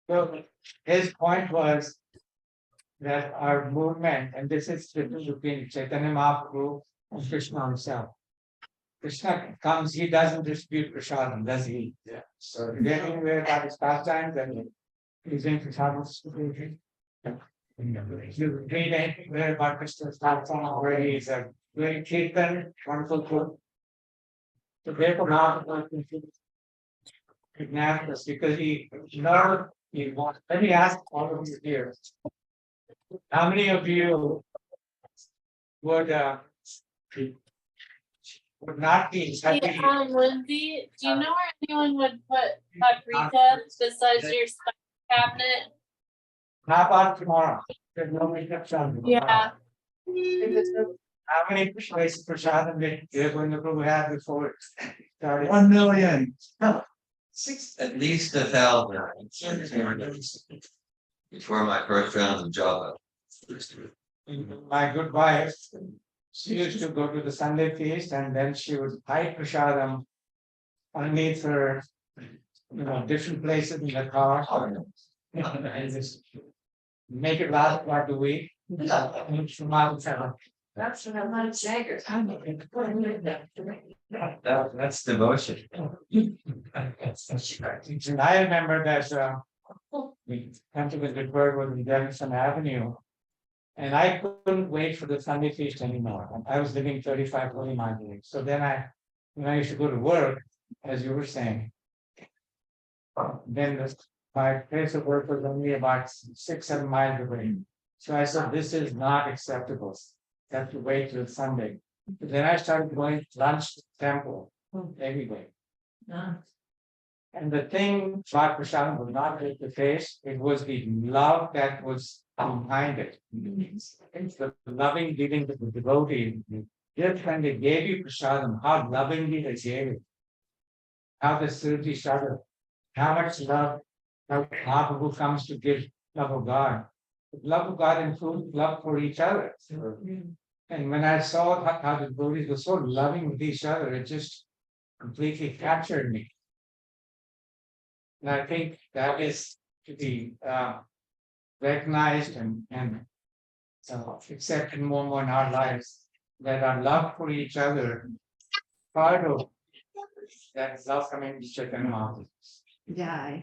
So his point was that our movement, and this is the difference between Chaitanya Mahaprabhu and Krishna himself. Krishna comes, he doesn't dispute prasadam, does he? Yeah. So if you're anywhere about his pastimes, then he's in prasadam. If you read anywhere about Krishna's pastimes, where he's a very kirtan, wonderful cook. So therefore, Mahaprabhu kidnapped us because he loved, he wants. Let me ask all of you here. How many of you would not be happy? Lindsay, do you know where anyone would put paprika besides your spice cabinet? How about tomorrow? There's no makeup on. Yeah. How many places for Shadam did you're going to have before it started? 1 million. At least 1,000. Before my first round of Java. My good wife, she used to go to the Sunday feast and then she would hide prasadam underneath her, different places in the car. And just make it last about a week. That's what I want to say. That's devotion. And I remember that we came to visit Bird in Jefferson Avenue. And I couldn't wait for the Sunday feast anymore. I was living 35, 40 miles away. So then I used to go to work, as you were saying. Then my place of work was only about 6, 7 miles away. So I said, this is not acceptable. Have to wait till Sunday. But then I started going to lunch to the temple every day. And the thing about Prashant was not just the taste, it was the love that was behind it. It's the loving giving to the devotee. Just when they gave you Prasadam, how lovingly they gave it. How they served each other. How much love, how Mahaprabhu comes to give love of God. Love of God includes love for each other. And when I saw how the devotees were so loving with each other, it just completely captured me. And I think that is to be recognized and accepted more and more in our lives, that our love for each other, part of that love coming to Chaitanya Mahaprabhu. Yeah.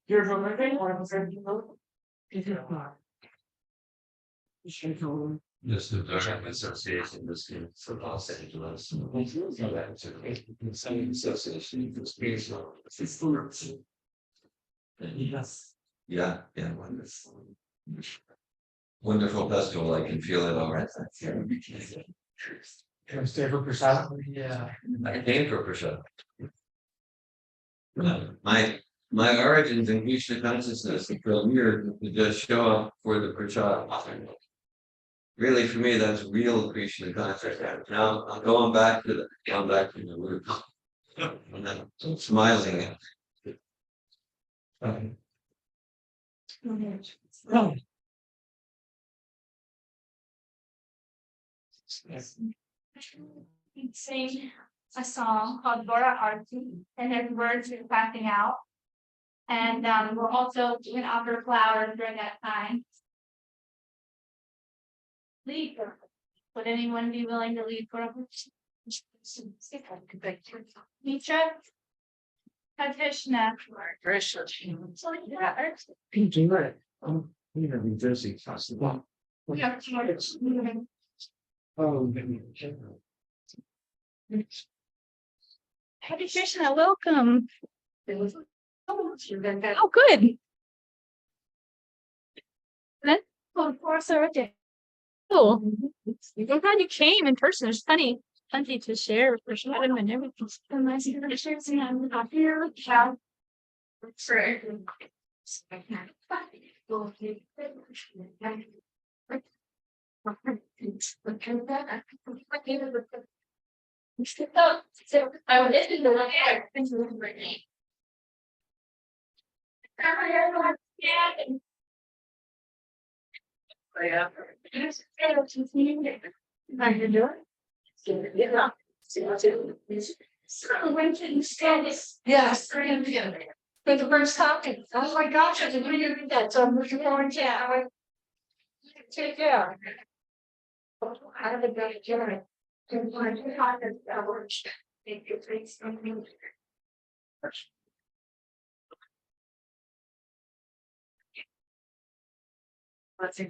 You're remembering what I'm saying? Just the Dharma Association, this is Los Angeles. So that's the same association for spiritual. Yeah, wonderful. Wonderful festival, I can feel it already. Stay for Prasad. Yeah. I came for Prashad. My origins in Krishna consciousness feel weird to just show up for the Prashad. Really, for me, that's real Krishna consciousness. Now I'm going back to the roots. And then I'm smiling. Sing a song called Gaura Arti, and there's words we're passing out. And we're also doing offer flowers during that time. Lead. Would anyone be willing to lead for us? Mitra? Katishna. We have two. Happy Krishna, welcome. Oh, good. Then, of course, okay. Cool. I'm glad you came in person. There's plenty to share with Krishna and everything. And nice to share some out here. Yeah. So I would listen to the air. Thank you for me. Yeah. Yes. For the first time. Oh my gosh, I didn't even do that. So I'm looking forward to it. Take care. Have a good journey. Thank you. Let's see.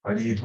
Why do you?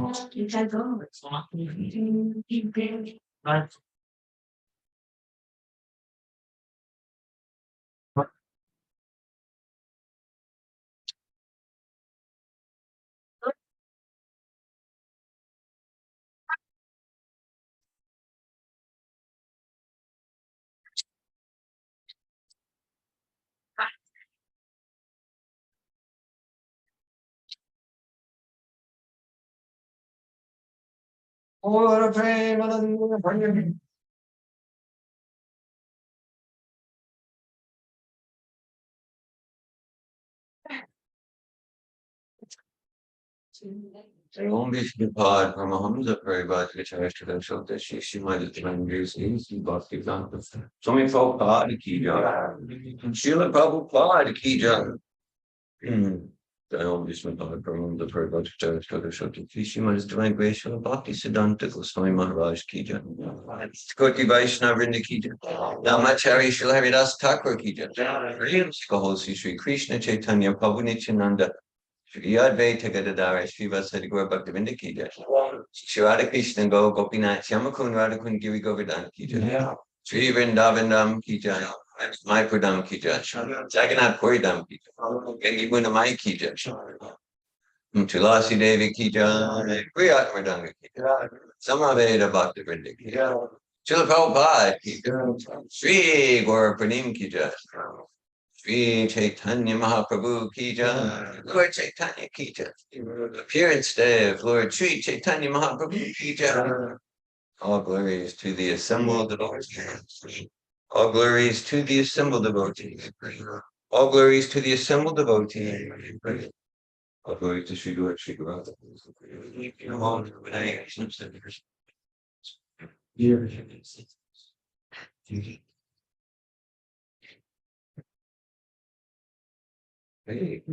Only pod from a Hamza very bad which I to them so that she might have been using but you can't. So many folk pod the key job. Sheila probably pod the key job. I always went on from the very bad to the show to she might have divine grace for bhakti siddhanta Goswami Maharaj key job. Koti Vaishnava in the key job. Namachari Shilharidas Thakur key job. Kahosi Sri Krishna Chaitanya Prabhu Nityananda. Shri Advaita Gadadara Srivasa Gaura Bhaktivinoda ki jai. Shri Radha Krishna Go Gopinath Shyamakun Radhakun Giri Govardhan ki jai. Shri Vrindavandam ki jai. Maipurdam ki jai. Jagannath Puridam ki jai. Gangi Munamai ki jai. Tulasi Devi ki jai. Priyatmadanga ki jai. Samaveda Bhaktivinoda ki jai. Srila Prabhupada ki jai. Shri Gaura Purnima ki jai. Shri Chaitanya Mahaprabhu ki jai, Lord Chaitanya ki jai. Appearance day of Lord Shri Chaitanya Mahaprabhu ki jai. All glories to the assembled devotees. All glories to the assembled devotees. All glories to the assembled devotees. All glories to Shri Guru Shri Gaura. Hey.